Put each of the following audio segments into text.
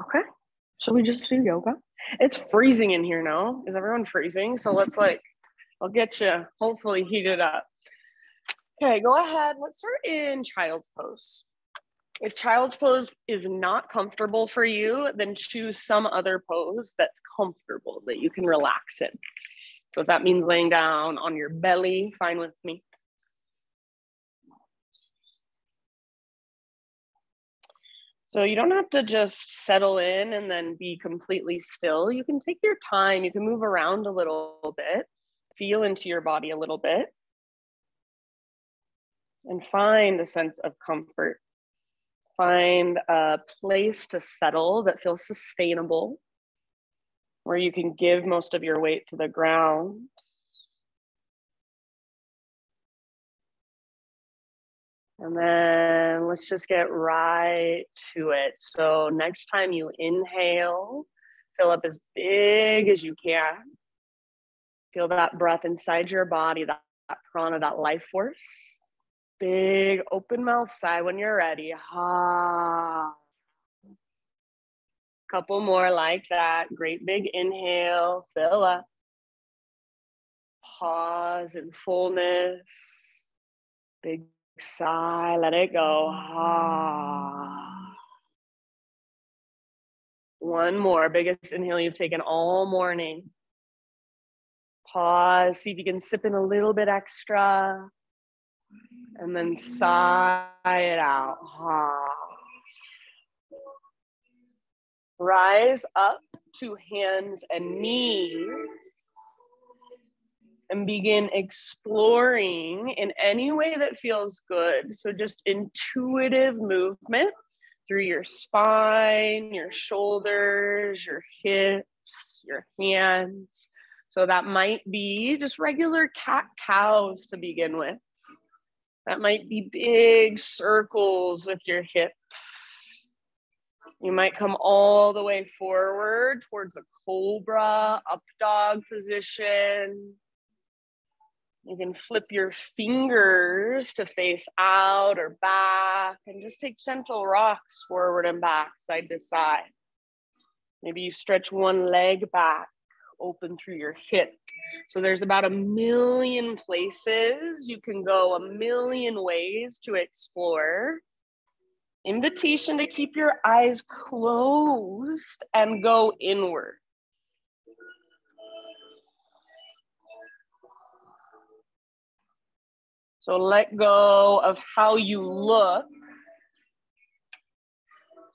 Okay. Shall we just do yoga? It's freezing in here now. Is everyone freezing? So let's I'll get you hopefully heated up. Okay, go ahead. Let's start in child's pose. If child's pose is not comfortable for you, then choose some other pose that's comfortable that you can relax in. So if that means laying down on your belly, fine with me. So you don't have to just settle in and then be completely still. You can take your time. You can move around a little bit, feel into your body a little bit, and find a sense of comfort. Find a place to settle that feels sustainable, where you can give most of your weight to the ground. And then let's just get right to it. So next time you inhale, fill up as big as you can. Feel that breath inside your body, that prana, that life force. Big open mouth sigh when you're ready. Ha. Couple more like that. Great big inhale, fill up. Pause in fullness. Big sigh, let it go. Ah. One more, biggest inhale you've taken all morning. Pause, see if you can sip in a little bit extra. And then sigh it out. Ah. Rise up to hands and knees. And begin exploring in any way that feels good. So just intuitive movement through your spine, your shoulders, your hips, your hands. So that might be just regular cat-cows to begin with. That might be big circles with your hips. You might come all the way forward towards a cobra, up dog position. You can flip your fingers to face out or back and just take gentle rocks forward and back, side to side. Maybe you stretch one leg back, open through your hip. So there's about 1,000,000 places you can go, 1,000,000 ways to explore. Invitation to keep your eyes closed and go inward. So let go of how you look.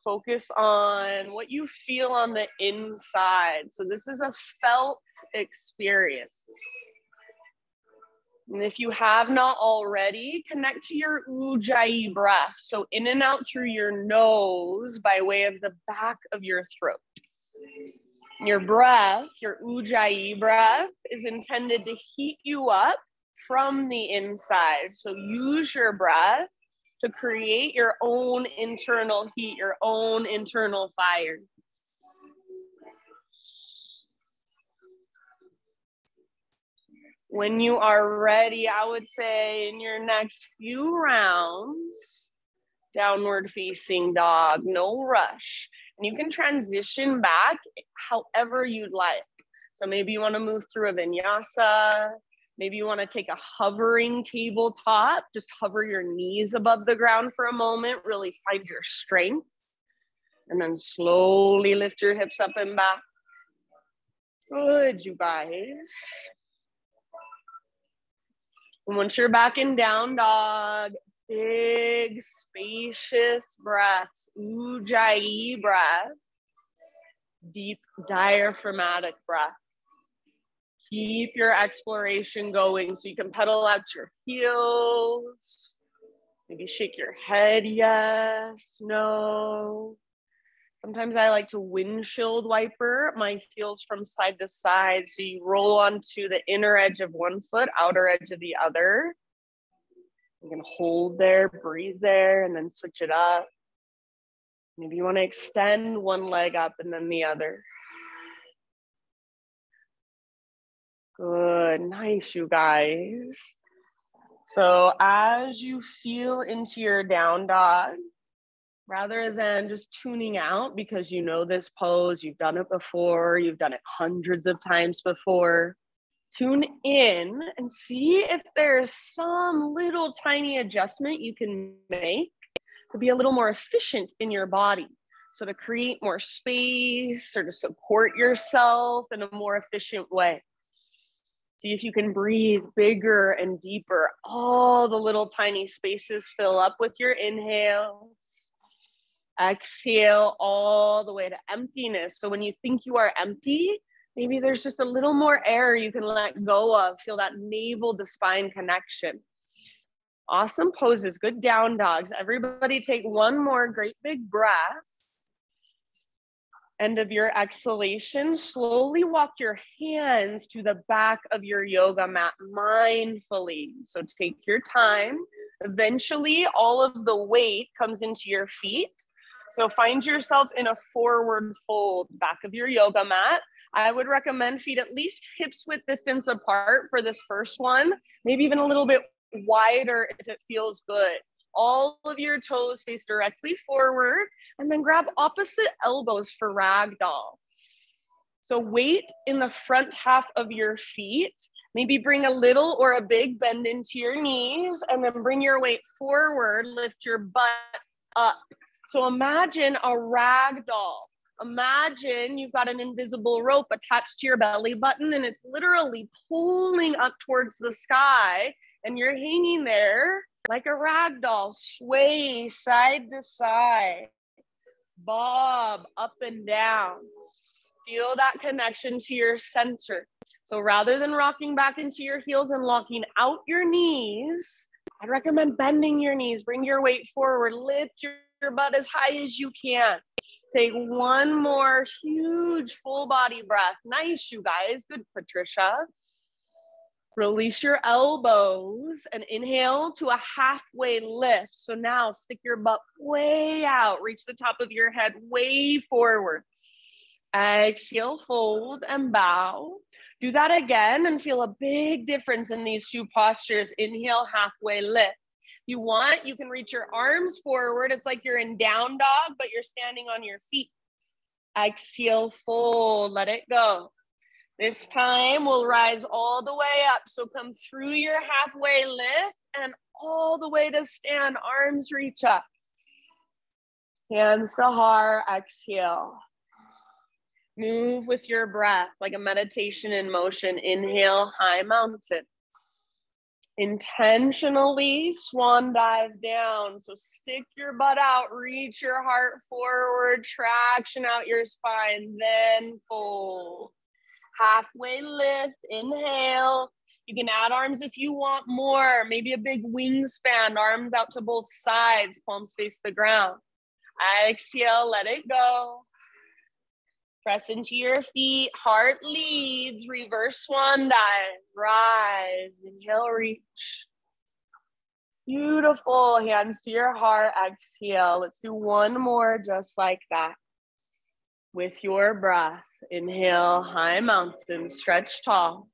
Focus on what you feel on the inside. So this is a felt experience. And if you have not already, connect to your ujjayi breath. So in and out through your nose by way of the back of your throat. Your breath, your ujjayi breath, is intended to heat you up from the inside. So use your breath to create your own internal heat, your own internal fire. When you are ready, I would say in your next few rounds, downward facing dog, no rush. And you can transition back however you'd like. So maybe you want to move through a vinyasa. Maybe you want to take a hovering tabletop, just hover your knees above the ground for a moment, really find your strength. And then slowly lift your hips up and back. Good, you guys. And once you're back in down dog, big, spacious breaths, ujjayi breath, deep diaphragmatic breath. Keep your exploration going so you can pedal out your heels. Maybe shake your head, yes, no. Sometimes I like to windshield wiper my heels from side to side. So you roll onto the inner edge of one foot, outer edge of the other. You can hold there, breathe there, and then switch it up. Maybe you want to extend one leg up and then the other. Good, nice, you guys. So as you feel into your down dog, rather than just tuning out because you know this pose, you've done it before, you've done it hundreds of times before. Tune in and see if there's some little tiny adjustment you can make to be a little more efficient in your body. So to create more space or to support yourself in a more efficient way. See if you can breathe bigger and deeper. All the little tiny spaces fill up with your inhales. Exhale all the way to emptiness. So when you think you are empty, maybe there's just a little more air you can let go of. Feel that navel to spine connection. Awesome poses, good down dogs. Everybody take one more great big breath. End of your exhalation, slowly walk your hands to the back of your yoga mat mindfully. So take your time. Eventually, all of the weight comes into your feet. So find yourself in a forward fold, back of your yoga mat. I would recommend feet at least hips width distance apart for this first one, maybe even a little bit wider if it feels good. All of your toes face directly forward, and then grab opposite elbows for ragdoll. So weight in the front half of your feet. Maybe bring a little or a big bend into your knees, and then bring your weight forward, lift your butt up. So imagine a ragdoll. Imagine you've got an invisible rope attached to your belly button, and it's literally pulling up towards the sky, and you're hanging there like a rag doll. Sway side to side, bob up and down. Feel that connection to your center. So rather than rocking back into your heels and locking out your knees, I'd recommend bending your knees. Bring your weight forward. Lift your butt as high as you can. Take one more huge full body breath. Nice, you guys. Good, Patricia. Release your elbows and inhale to a halfway lift. So now stick your butt way out. Reach the top of your head way forward. Exhale, fold and bow. Do that again and feel a big difference in these two postures. Inhale, halfway lift. If you want, you can reach your arms forward. It's like you're in down dog, but you're standing on your feet. Exhale, fold, let it go. This time we'll rise all the way up. So come through your halfway lift and all the way to stand. Arms reach up. Hands to heart, exhale. Move with your breath like a meditation in motion. Inhale, high mountain. Intentionally swan dive down. So stick your butt out, reach your heart forward, traction out your spine, then fold. Halfway lift, inhale. You can add arms if you want more, maybe a big wingspan, arms out to both sides, palms face the ground. Exhale, let it go. Press into your feet, heart leads, reverse swan dive, rise, inhale, reach. Beautiful, hands to your heart, exhale. Let's do one more just like that. With your breath, inhale, high mountain, stretch tall.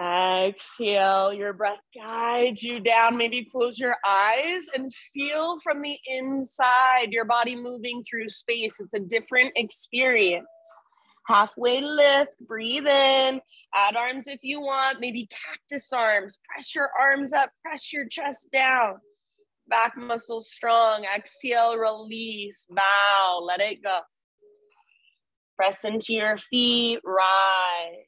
Exhale, your breath guides you down. Maybe close your eyes and feel from the inside, your body moving through space. It's a different experience. Halfway lift, breathe in, add arms if you want, maybe cactus arms. Press your arms up, press your chest down. Back muscles strong. Exhale, release, bow, let it go. Press into your feet, rise.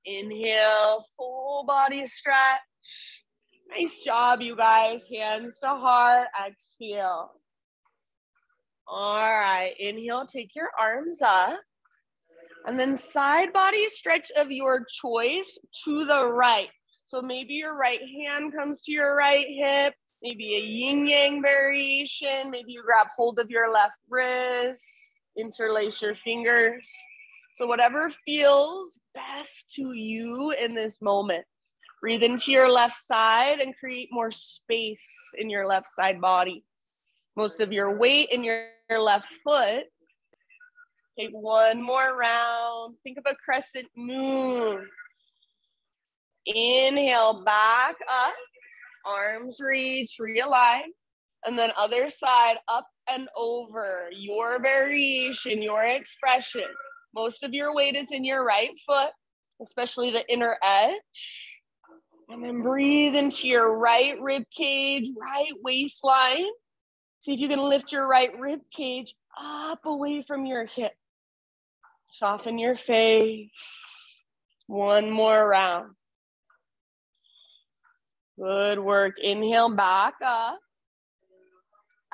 Inhale, full body stretch. Nice job, you guys. Hands to heart, exhale. All right, inhale, take your arms up. And then side body stretch of your choice to the right. So maybe your right hand comes to your right hip. Maybe a yin yang variation. Maybe you grab hold of your left wrist, interlace your fingers. So whatever feels best to you in this moment. Breathe into your left side and create more space in your left side body. Most of your weight in your left foot. Take one more round. Think of a crescent moon. Inhale, back up. Arms reach, realign. And then other side, up and over. Your variation, your expression. Most of your weight is in your right foot, especially the inner edge. And then breathe into your right rib cage, right waistline. See if you can lift your right rib cage up away from your hip. Soften your face. One more round. Good work. Inhale, back up.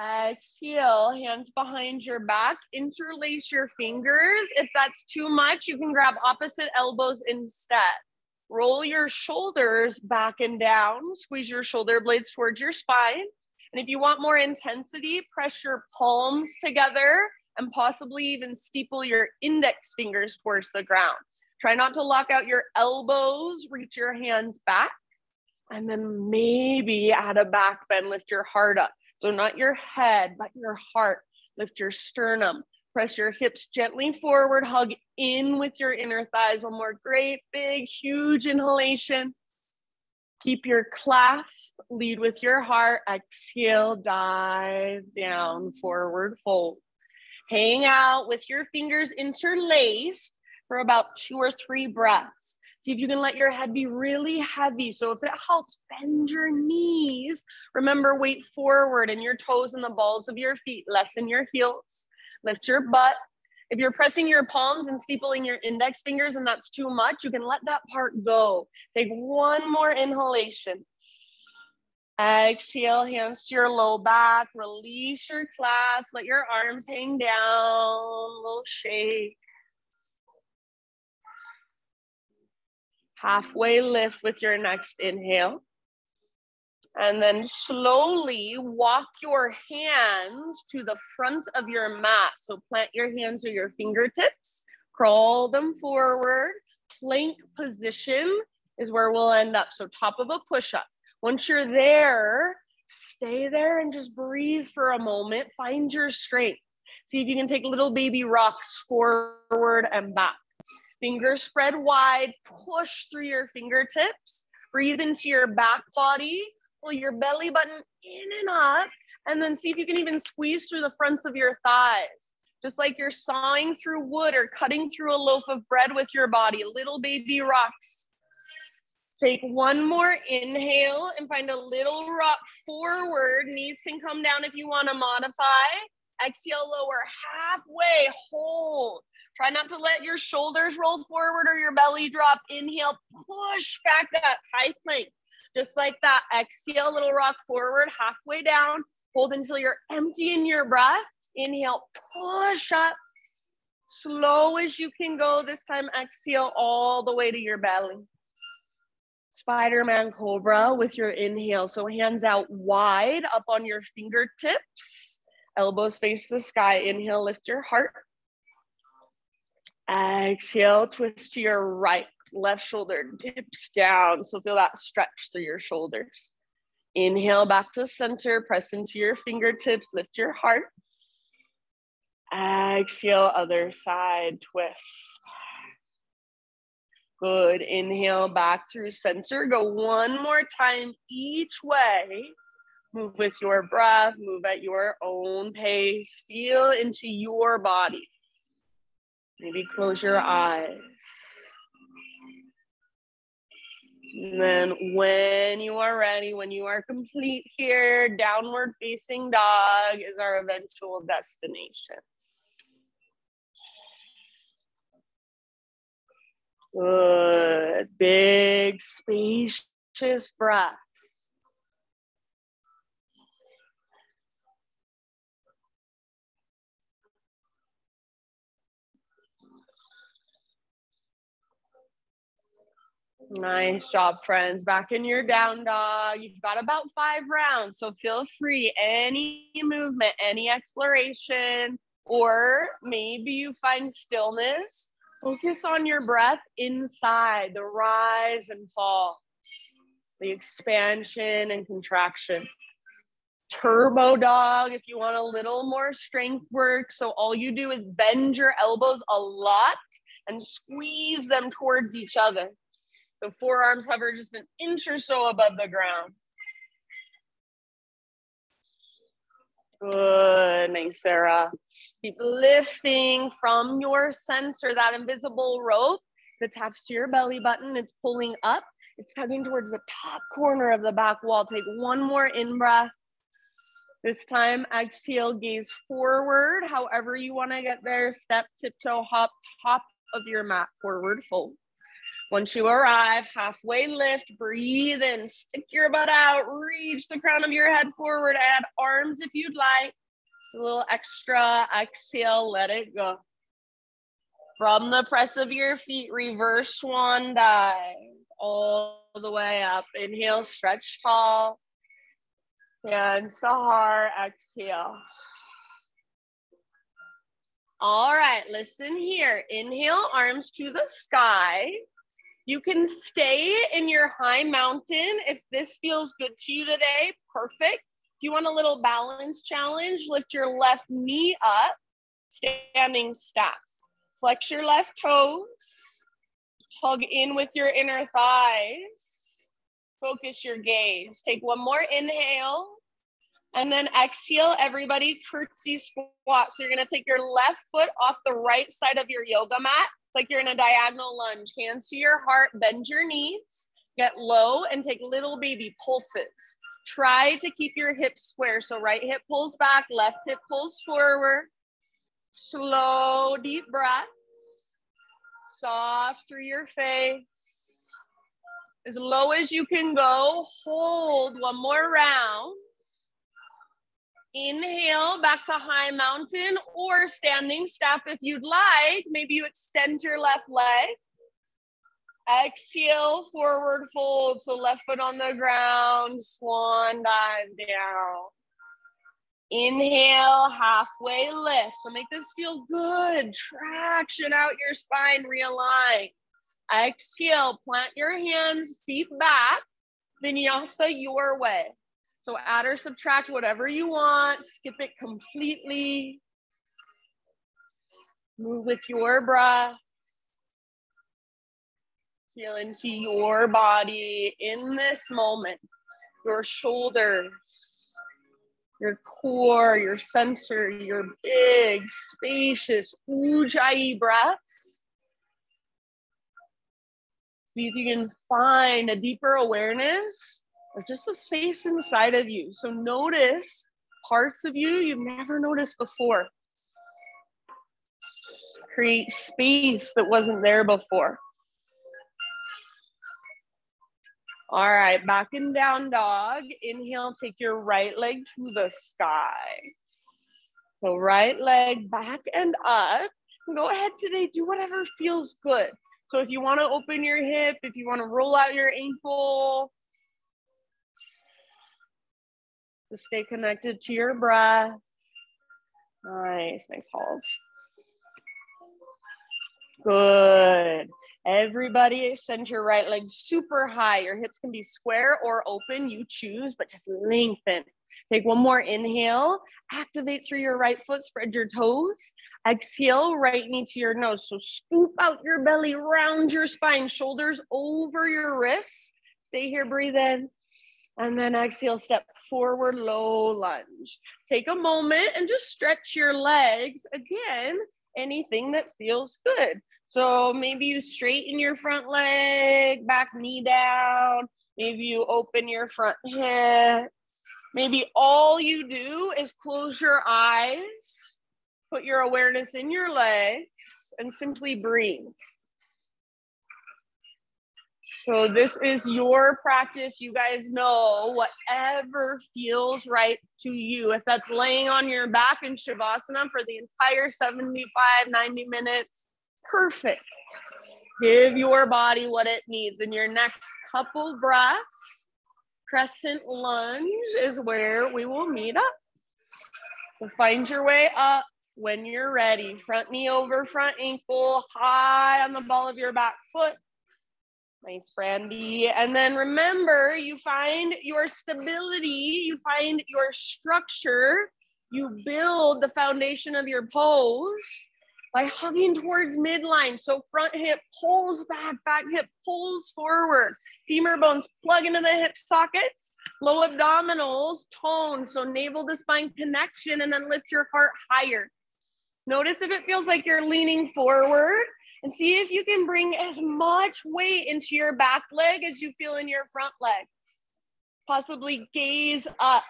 Exhale, hands behind your back. Interlace your fingers. If that's too much, you can grab opposite elbows instead. Roll your shoulders back and down. Squeeze your shoulder blades towards your spine. And if you want more intensity, press your palms together and possibly even steeple your index fingers towards the ground. Try not to lock out your elbows. Reach your hands back. And then maybe add a back bend, lift your heart up. So not your head, but your heart. Lift your sternum. Press your hips gently forward. Hug in with your inner thighs. One more great, big, huge inhalation. Keep your clasp. Lead with your heart. Exhale, dive down, forward fold. Hang out with your fingers interlaced for about 2 or 3 breaths. See if you can let your head be really heavy. So if it helps, bend your knees. Remember, weight forward and your toes and the balls of your feet. Lessen your heels. Lift your butt. If you're pressing your palms and steepling your index fingers and that's too much, you can let that part go. Take one more inhalation. Exhale, hands to your low back. Release your clasp. Let your arms hang down. Little shake. Halfway lift with your next inhale. And then slowly walk your hands to the front of your mat. So plant your hands or your fingertips, crawl them forward. Plank position is where we'll end up. So top of a push-up. Once you're there, stay there and just breathe for a moment. Find your strength. See if you can take little baby rocks forward and back. Fingers spread wide, push through your fingertips. Breathe into your back body. Pull your belly button in and up. And then see if you can even squeeze through the fronts of your thighs. Just like you're sawing through wood or cutting through a loaf of bread with your body. Little baby rocks. Take one more inhale and find a little rock forward. Knees can come down if you want to modify. Exhale, lower halfway, hold. Try not to let your shoulders roll forward or your belly drop. Inhale, push back that high plank. Just like that, exhale, little rock forward, halfway down. Hold until you're emptying your breath. Inhale, push up. Slow as you can go. This time, exhale all the way to your belly. Spider-Man Cobra with your inhale. So hands out wide, up on your fingertips. Elbows face the sky. Inhale, lift your heart. Exhale, twist to your right. Left shoulder dips down. So feel that stretch through your shoulders. Inhale back to center. Press into your fingertips. Lift your heart. Exhale, other side, twist. Good. Inhale back through center. Go one more time each way. Move with your breath. Move at your own pace. Feel into your body. Maybe close your eyes. And then when you are ready, when you are complete here, downward facing dog is our eventual destination. Good. Big, spacious breaths. Nice job, friends. Back in your down dog. You've got about 5 rounds, so feel free. Any movement, any exploration, or maybe you find stillness. Focus on your breath inside, the rise and fall, the expansion and contraction. Turbo dog, if you want a little more strength work. So all you do is bend your elbows a lot and squeeze them towards each other. So forearms hover just an inch or so above the ground. Good, nice, Sarah. Keep lifting from your center, that invisible rope. It's attached to your belly button. It's pulling up. It's tugging towards the top corner of the back wall. Take one more in-breath. This time, exhale, gaze forward. However you want to get there, step, tiptoe, hop, top of your mat, forward fold. Once you arrive, halfway lift, breathe in, stick your butt out, reach the crown of your head forward, add arms if you'd like. Just a little extra, exhale, let it go. From the press of your feet, reverse swan dive, all the way up. Inhale, stretch tall. Hands to heart, exhale. All right, listen here. Inhale, arms to the sky. You can stay in your high mountain if this feels good to you today. Perfect. If you want a little balance challenge, lift your left knee up, standing staff. Flex your left toes. Hug in with your inner thighs. Focus your gaze. Take one more inhale. And then exhale, everybody, curtsy squat. So you're gonna take your left foot off the right side of your yoga mat. It's like you're in a diagonal lunge. Hands to your heart, bend your knees, get low and take little baby pulses. Try to keep your hips square. So right hip pulls back, left hip pulls forward. Slow, deep breaths. Soft through your face. As low as you can go, hold one more round. Inhale, back to high mountain or standing staff if you'd like. Maybe you extend your left leg. Exhale, forward fold. So left foot on the ground, swan dive down. Inhale, halfway lift. So make this feel good. Traction out your spine, realign. Exhale, plant your hands, feet back. Vinyasa your way. So add or subtract whatever you want. Skip it completely. Move with your breath. Feel into your body in this moment. Your shoulders, your core, your center, your big, spacious Ujjayi breaths. See if you can find a deeper awareness or just a space inside of you. So notice parts of you you've never noticed before. Create space that wasn't there before. All right, back in down dog. Inhale, take your right leg to the sky. So right leg back and up. Go ahead today, do whatever feels good. So if you want to open your hip, if you want to roll out your ankle, just stay connected to your breath. Nice, nice halls. Good. Everybody send your right leg super high. Your hips can be square or open, you choose, but just lengthen. Take one more inhale. Activate through your right foot, spread your toes. Exhale, right knee to your nose. So scoop out your belly, round your spine, shoulders over your wrists. Stay here, breathe in. And then exhale, step forward, low lunge. Take a moment and just stretch your legs. Again, anything that feels good. So maybe you straighten your front leg, back knee down. Maybe you open your front hip. Maybe all you do is close your eyes, put your awareness in your legs, and simply breathe. So this is your practice. You guys know whatever feels right to you. If that's laying on your back in Shavasana for the entire 75, 90 minutes, perfect. Give your body what it needs. In your next couple breaths, crescent lunge is where we will meet up. So find your way up when you're ready. Front knee over front ankle, high on the ball of your back foot. Nice, Brandy. And then remember, you find your stability, you find your structure, you build the foundation of your pose by hugging towards midline. So front hip pulls back, back hip pulls forward. Femur bones plug into the hip sockets. Low abdominals tone, so navel to spine connection, and then lift your heart higher. Notice if it feels like you're leaning forward, and see if you can bring as much weight into your back leg as you feel in your front leg. Possibly gaze up,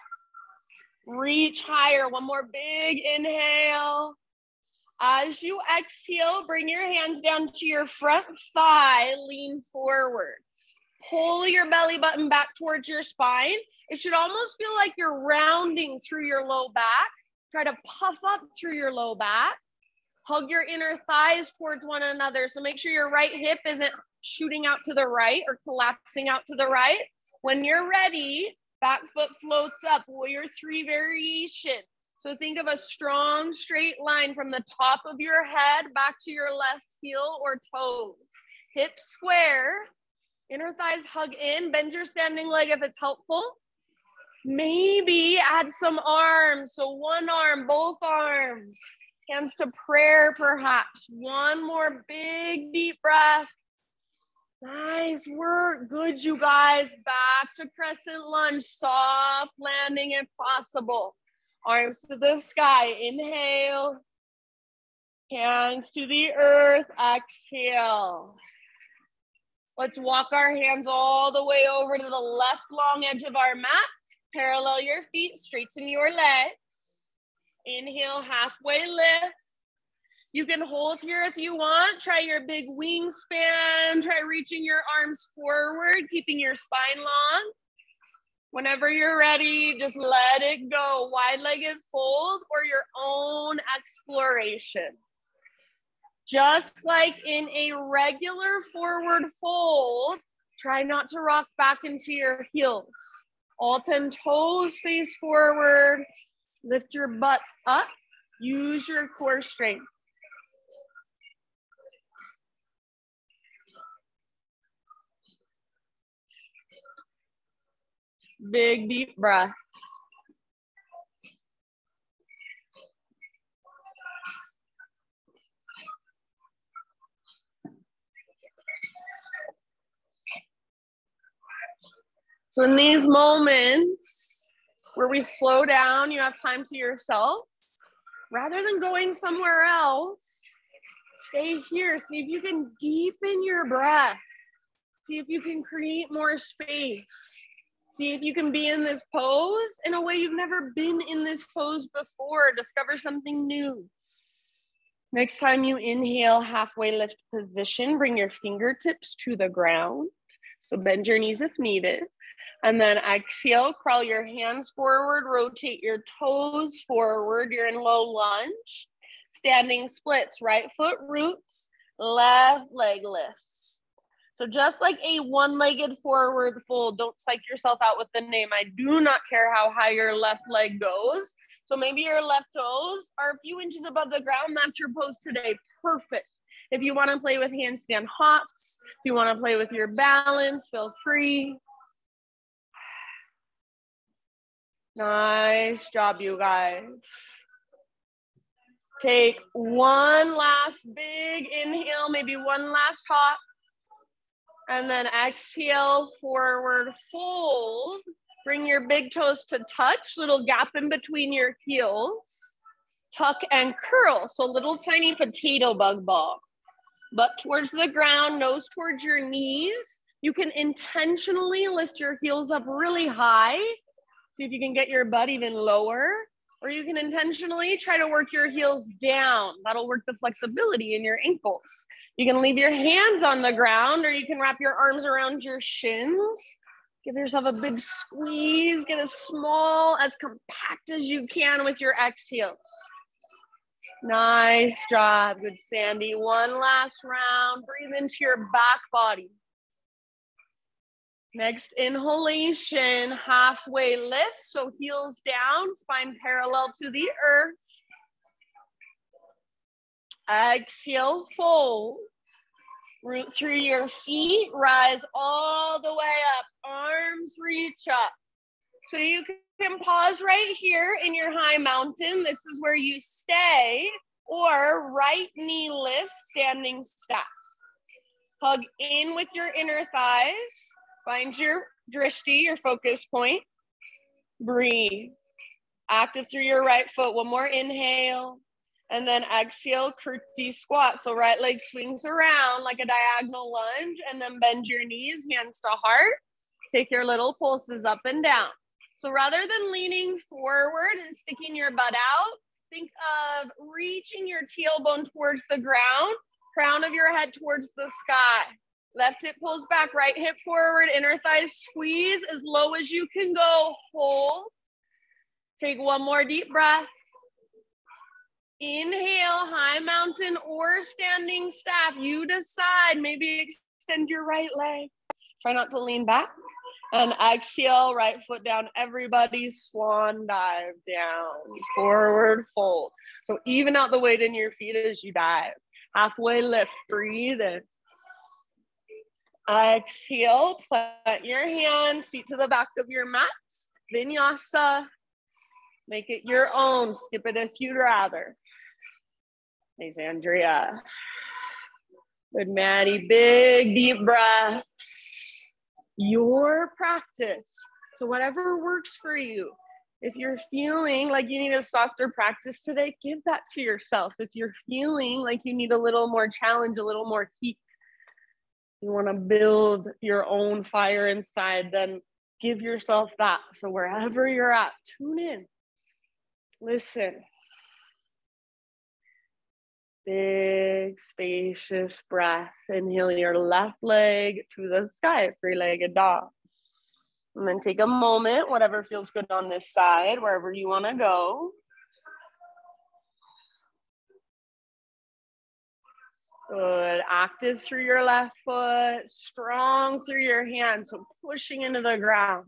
reach higher. One more big inhale. As you exhale, bring your hands down to your front thigh, lean forward. Pull your belly button back towards your spine. It should almost feel like you're rounding through your low back. Try to puff up through your low back. Hug your inner thighs towards one another. So make sure your right hip isn't shooting out to the right or collapsing out to the right. When you're ready, back foot floats up, warrior three variation. So think of a strong straight line from the top of your head back to your left heel or toes. Hips square, inner thighs hug in, bend your standing leg if it's helpful. Maybe add some arms. So one arm, both arms. Hands to prayer perhaps. One more big deep breath. Nice work. Good, you guys. Back to crescent lunge. Soft landing if possible. Arms to the sky. Inhale. Hands to the earth. Exhale. Let's walk our hands all the way over to the left long edge of our mat. Parallel your feet. Straighten your legs. Inhale, halfway lift. You can hold here if you want. Try your big wingspan. Try reaching your arms forward, keeping your spine long. Whenever you're ready, just let it go. Wide-legged fold or your own exploration. Just like in a regular forward fold, try not to rock back into your heels. All 10 toes face forward. Lift your butt up. Use your core strength. Big deep breath. So in these moments where we slow down, you have time to yourself, rather than going somewhere else, stay here. See if you can deepen your breath. See if you can create more space. See if you can be in this pose in a way you've never been in this pose before. Discover something new. Next time you inhale, halfway lift position, bring your fingertips to the ground. So bend your knees if needed. And then exhale, crawl your hands forward, rotate your toes forward. You're in low lunge. Standing splits, right foot roots, left leg lifts. So just like a one-legged forward fold, don't psych yourself out with the name. I do not care how high your left leg goes. So maybe your left toes are a few inches above the ground. That's your pose today. Perfect. If you want to play with handstand hops, if you want to play with your balance, feel free. Nice job, you guys. Take one last big inhale, maybe one last hop. And then exhale, forward fold. Bring your big toes to touch, little gap in between your heels. Tuck and curl, so little tiny potato bug ball. Butt towards the ground, nose towards your knees. You can intentionally lift your heels up really high. See if you can get your butt even lower. Or you can intentionally try to work your heels down. That'll work the flexibility in your ankles. You can leave your hands on the ground or you can wrap your arms around your shins. Give yourself a big squeeze. Get as small, as compact as you can with your exhales. Nice job. Good, Sandy. One last round. Breathe into your back body. Next inhalation, halfway lift. So heels down, spine parallel to the earth. Exhale, fold. Root through your feet, rise all the way up. Arms reach up. So you can pause right here in your high mountain. This is where you stay. or right knee lift, standing staff. Hug in with your inner thighs. Find your drishti, your focus point. Breathe. Active through your right foot. One more inhale. And then exhale, curtsy squat. So right leg swings around like a diagonal lunge, and then bend your knees, hands to heart. Take your little pulses up and down. So rather than leaning forward and sticking your butt out, think of reaching your tailbone towards the ground, crown of your head towards the sky. Left hip pulls back, right hip forward, inner thighs squeeze as low as you can go. Hold. Take one more deep breath. Inhale, high mountain or standing staff. You decide. Maybe extend your right leg. Try not to lean back. And exhale, right foot down. Everybody swan dive down. Forward fold. So even out the weight in your feet as you dive. Halfway lift. Breathe in. Exhale, plant your hands, feet to the back of your mat. Vinyasa. Make it your own. Skip it if you'd rather. Thanks, Andrea. Good, Maddie. Big, deep breaths. Your practice. So whatever works for you. If you're feeling like you need a softer practice today, give that to yourself. If you're feeling like you need a little more challenge, a little more heat, you want to build your own fire inside, then give yourself that. So wherever you're at, tune in. Listen. Big, spacious breath. Inhale your left leg to the sky, three-legged dog. And then take a moment, whatever feels good on this side, wherever you want to go. Good. Active through your left foot, strong through your hands, so pushing into the ground.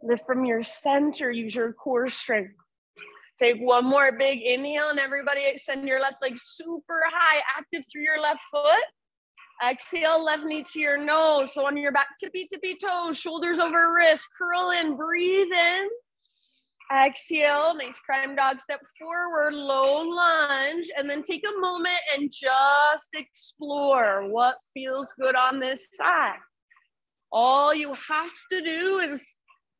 Lift from your center, use your core strength. Take one more big inhale, and everybody extend your left leg super high, active through your left foot. Exhale, left knee to your nose. So on your back, tippy toes, shoulders over wrist, curl in, breathe in. Exhale, nice crime dog, step forward, low lunge, and then take a moment and just explore what feels good on this side. All you have to do is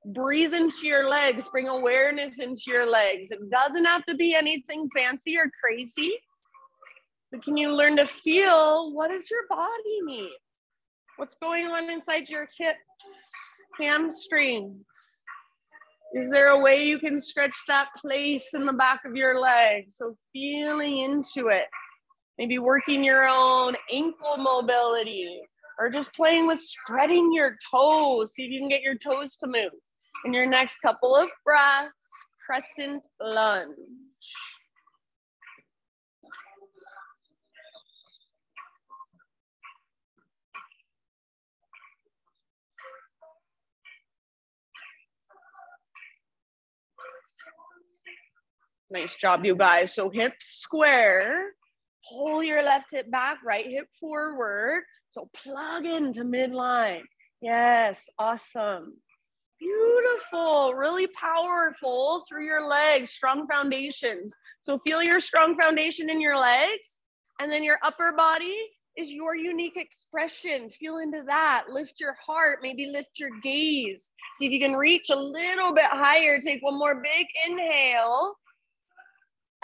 breathe into your legs, bring awareness into your legs. It doesn't have to be anything fancy or crazy, but can you learn to feel, what does your body need? What's going on inside your hips, hamstrings? Is there a way you can stretch that place in the back of your leg? So feeling into it, maybe working your own ankle mobility, or just playing with spreading your toes. See if you can get your toes to move. In your next couple of breaths, crescent lunge. Nice job, you guys. So hips square, pull your left hip back, right hip forward. So plug into midline. Yes, awesome. Beautiful, really powerful through your legs, strong foundations. So feel your strong foundation in your legs, and then your upper body is your unique expression. Feel into that. Lift your heart, maybe lift your gaze. See if you can reach a little bit higher. Take one more big inhale.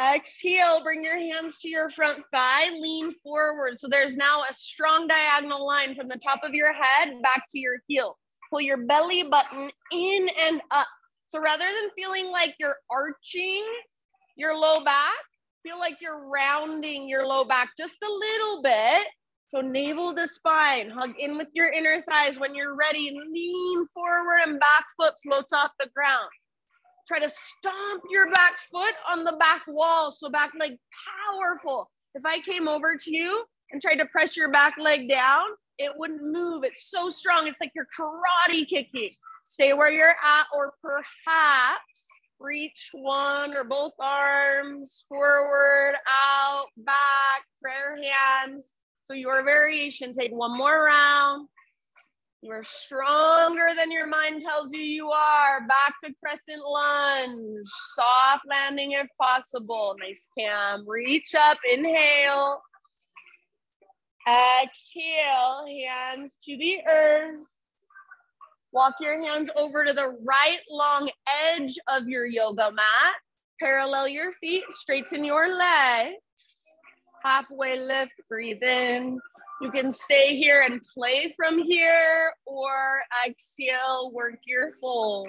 Exhale, bring your hands to your front thigh, lean forward. So there's now a strong diagonal line from the top of your head back to your heel. Pull your belly button in and up. So rather than feeling like you're arching your low back, feel like you're rounding your low back just a little bit. So navel to spine, hug in with your inner thighs. When you're ready, lean forward and back foot floats off the ground. Try to stomp your back foot on the back wall. So back leg powerful. If I came over to you and tried to press your back leg down, it wouldn't move. It's so strong. It's like you're karate kicking. Stay where you're at, or perhaps reach one or both arms forward, out, back, prayer hands. So your variation, take one more round. You are stronger than your mind tells you are. Back to crescent lunge. Soft landing if possible. Nice cam. Reach up, inhale. Exhale, hands to the earth. Walk your hands over to the right long edge of your yoga mat. Parallel your feet, straighten your legs. Halfway lift, breathe in. You can stay here and play from here, or exhale, work your fold.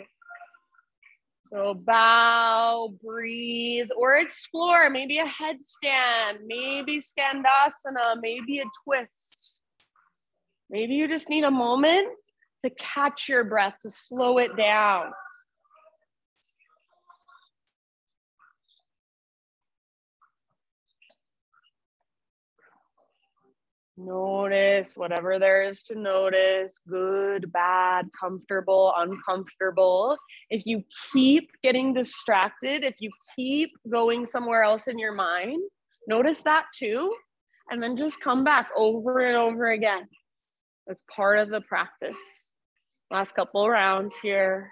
So bow, breathe, or explore. Maybe a headstand, maybe skandasana, maybe a twist. Maybe you just need a moment to catch your breath, to slow it down. Notice whatever there is to notice, good, bad, comfortable, uncomfortable. If you keep getting distracted, if you keep going somewhere else in your mind, notice that too, and then just come back over and over again. That's part of the practice. Last couple rounds here.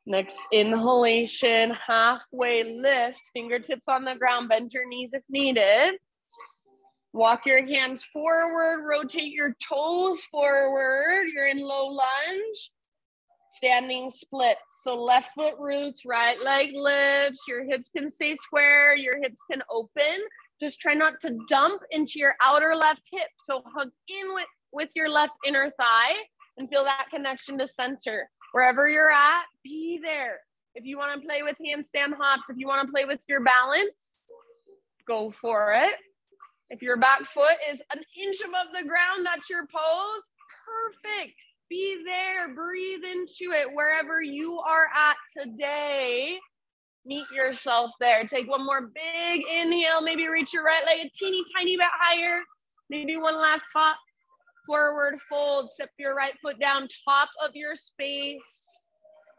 Next inhalation, halfway lift, fingertips on the ground, bend your knees if needed. Walk your hands forward, rotate your toes forward. You're in low lunge, standing split. So left foot roots, right leg lifts, your hips can stay square, your hips can open. Just try not to dump into your outer left hip. So hug in with your left inner thigh and feel that connection to center. Wherever you're at, be there. If you want to play with handstand hops, if you want to play with your balance, go for it. If your back foot is an inch above the ground, that's your pose. Perfect. Be there. Breathe into it. Wherever you are at today, meet yourself there. Take one more big inhale. Maybe reach your right leg a teeny tiny bit higher. Maybe one last hop. Forward fold, step your right foot down, top of your space.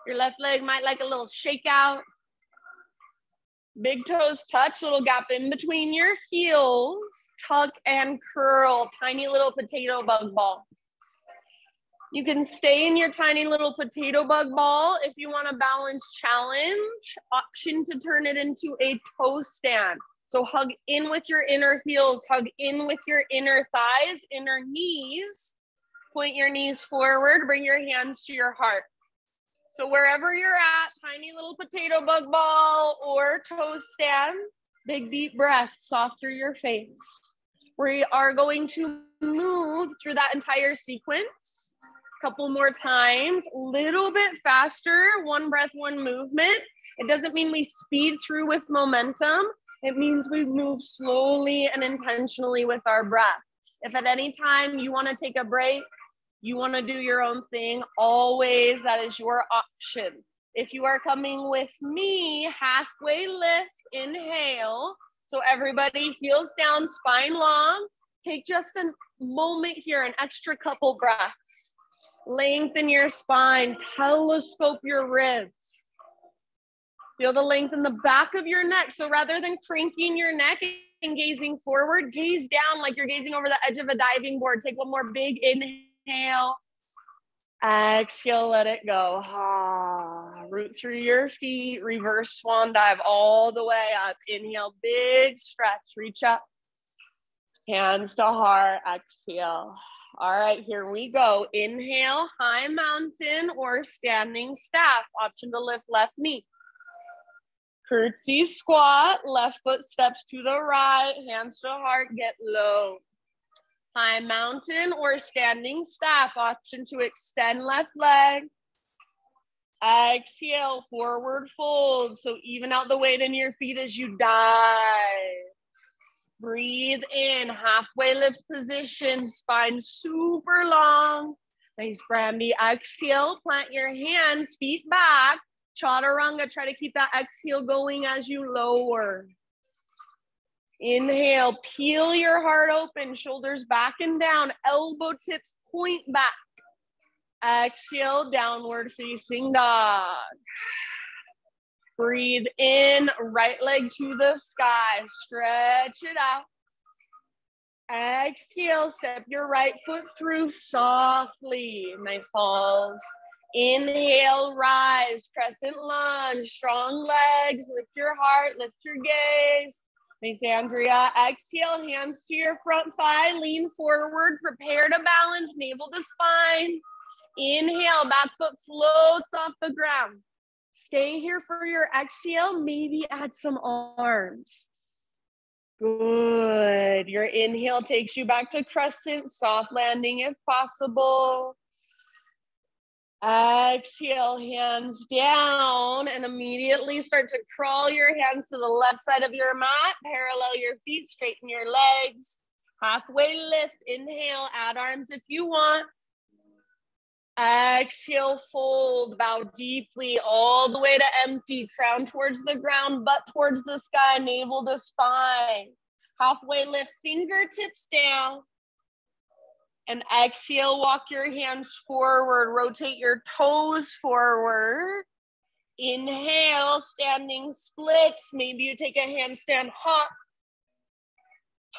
Your left leg might like a little shake out. Big toes touch, little gap in between your heels. Tuck and curl, tiny little potato bug ball. You can stay in your tiny little potato bug ball if you want a balance challenge. Option to turn it into a toe stand. So hug in with your inner heels, hug in with your inner thighs, inner knees. Point your knees forward, bring your hands to your heart. So wherever you're at, tiny little potato bug ball or toe stand, big deep breath, soft through your face. We are going to move through that entire sequence. A couple more times, little bit faster, one breath, one movement. It doesn't mean we speed through with momentum. It means we move slowly and intentionally with our breath. If at any time you want to take a break, you want to do your own thing, always that is your option. If you are coming with me, halfway lift, inhale. So everybody heels down, spine long. Take just a moment here, an extra couple breaths. Lengthen your spine, telescope your ribs. Feel the length in the back of your neck. So rather than cranking your neck and gazing forward, gaze down like you're gazing over the edge of a diving board. Take one more big inhale. Exhale, let it go. Root through your feet, reverse swan dive all the way up. Inhale, big stretch, reach up. Hands to heart, exhale. All right, here we go. Inhale, high mountain or standing staff. Option to lift left knee. Curtsy squat, left foot steps to the right, hands to heart, get low. High mountain or standing staff, option to extend left leg. Exhale, forward fold. So even out the weight in your feet as you dive. Breathe in, halfway lift position, spine super long. Nice, Brandy. Exhale, plant your hands, feet back. Chaturanga, try to keep that exhale going as you lower. Inhale, peel your heart open, shoulders back and down, elbow tips point back. Exhale, downward facing dog. Breathe in, right leg to the sky. Stretch it out. Exhale, step your right foot through softly. Nice pulse. Inhale, rise, crescent lunge, strong legs, lift your heart, lift your gaze. Nice, Andrea. Exhale, hands to your front thigh, lean forward, prepare to balance, navel to spine. Inhale, back foot floats off the ground. Stay here for your exhale, maybe add some arms. Good. Your inhale takes you back to crescent, soft landing if possible. Exhale, hands down, and immediately start to crawl your hands to the left side of your mat. Parallel your feet, straighten your legs. Halfway lift, inhale, add arms if you want. Exhale, fold, bow deeply all the way to empty. Crown towards the ground, butt towards the sky, navel to spine. Halfway lift, fingertips down. And exhale, walk your hands forward. Rotate your toes forward. Inhale, standing splits. Maybe you take a handstand hop.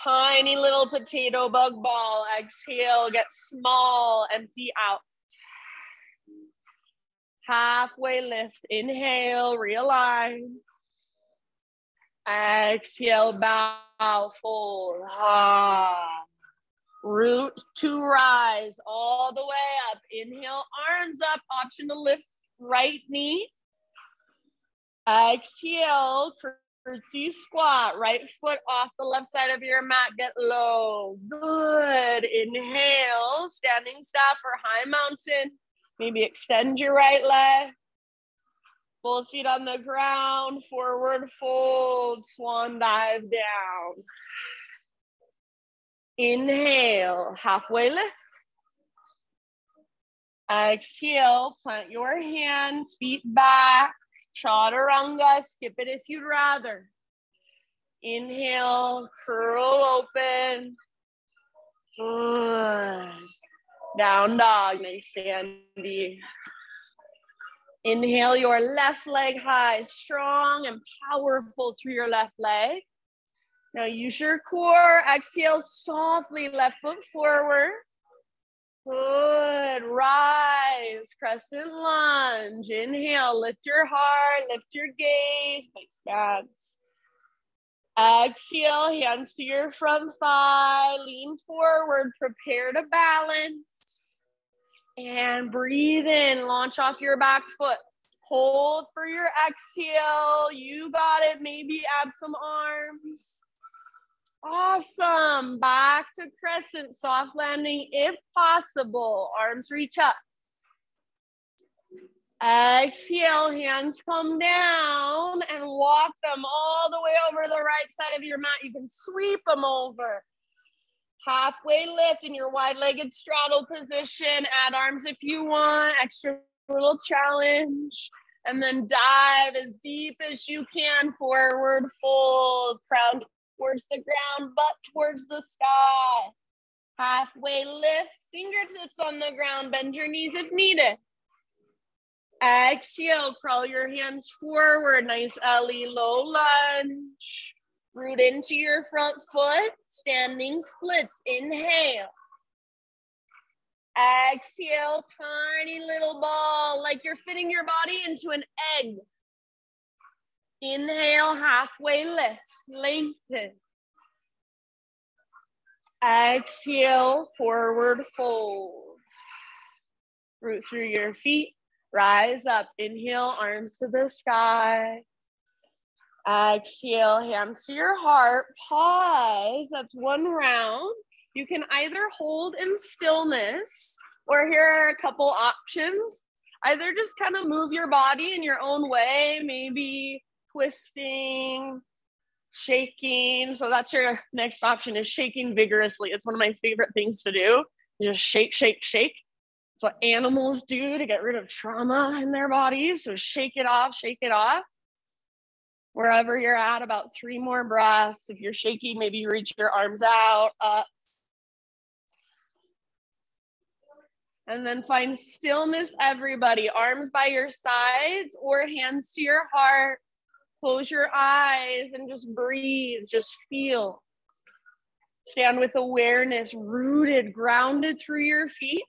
Tiny little potato bug ball. Exhale, get small, empty out. Halfway lift. Inhale, realign. Exhale, bow, fold. Root to rise all the way up. Inhale, arms up. Option to lift right knee. Exhale, curtsy squat. Right foot off the left side of your mat. Get low. Good. Inhale, standing staff or high mountain. Maybe extend your right leg. Both feet on the ground. Forward fold. Swan dive down. Inhale, halfway lift. Exhale, plant your hands, feet back. Chaturanga, skip it if you'd rather. Inhale, curl open. Good. Down dog, nice, Sandy. Inhale your left leg high, strong and powerful through your left leg. Now use your core. Exhale softly, left foot forward. Good. Rise, crescent lunge. Inhale, lift your heart, lift your gaze, big stance. Exhale, hands to your front thigh, lean forward, prepare to balance. And breathe in, launch off your back foot. Hold for your exhale. You got it. Maybe add some arms. Awesome. Back to crescent, soft landing if possible. Arms reach up. Exhale, hands come down and walk them all the way over the right side of your mat. You can sweep them over. Halfway lift in your wide-legged straddle position. Add arms if you want. Extra little challenge. And then dive as deep as you can. Forward fold. Crown towards the ground, butt towards the sky. Halfway lift, fingertips on the ground, bend your knees if needed. Exhale, crawl your hands forward, nice Ellie low lunge. Root into your front foot, standing splits, inhale. Exhale, tiny little ball, like you're fitting your body into an egg. Inhale, halfway lift, lengthen. Exhale, forward fold. Root through your feet, rise up. Inhale, arms to the sky. Exhale, hands to your heart. Pause, that's one round. You can either hold in stillness, or here are a couple options. Either just kind of move your body in your own way, maybe twisting, shaking. So that's your next option, is shaking vigorously. It's one of my favorite things to do. You just shake, shake, shake. It's what animals do to get rid of trauma in their bodies. So shake it off, shake it off. Wherever you're at, about 3 more breaths. If you're shaky, maybe you reach your arms out, up. And then find stillness, everybody. Arms by your sides or hands to your heart. Close your eyes and just breathe, just feel. Stand with awareness, rooted, grounded through your feet.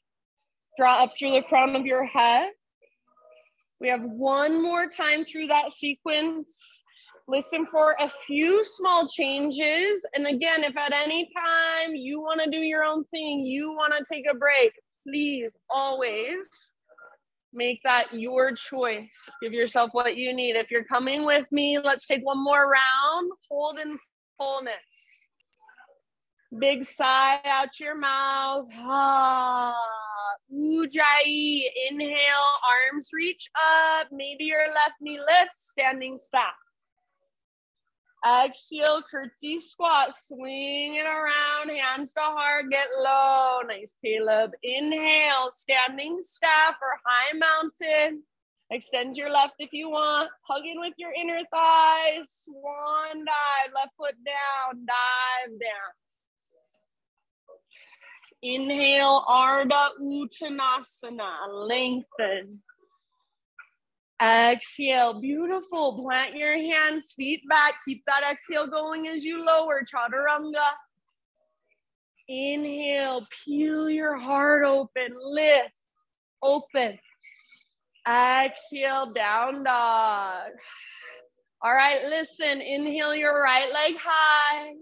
Draw up through the crown of your head. We have one more time through that sequence. Listen for a few small changes. And again, if at any time you want to do your own thing, you want to take a break, please always make that your choice. Give yourself what you need. If you're coming with me, let's take one more round. Hold in fullness. Big sigh out your mouth. Ujjayi. Inhale, arms reach up. Maybe your left knee lifts, standing staff. Exhale, curtsy squat. Swing it around, hands to heart, get low. Nice, Caleb. Inhale, standing staff or high mountain. Extend your left if you want. Hug in with your inner thighs. Swan dive, left foot down, dive down. Inhale, Ardha Uttanasana, lengthen. Exhale, beautiful. Plant your hands, feet back. Keep that exhale going as you lower, Chaturanga. Inhale, peel your heart open, lift, open. Exhale, down dog. All right, listen, inhale your right leg high.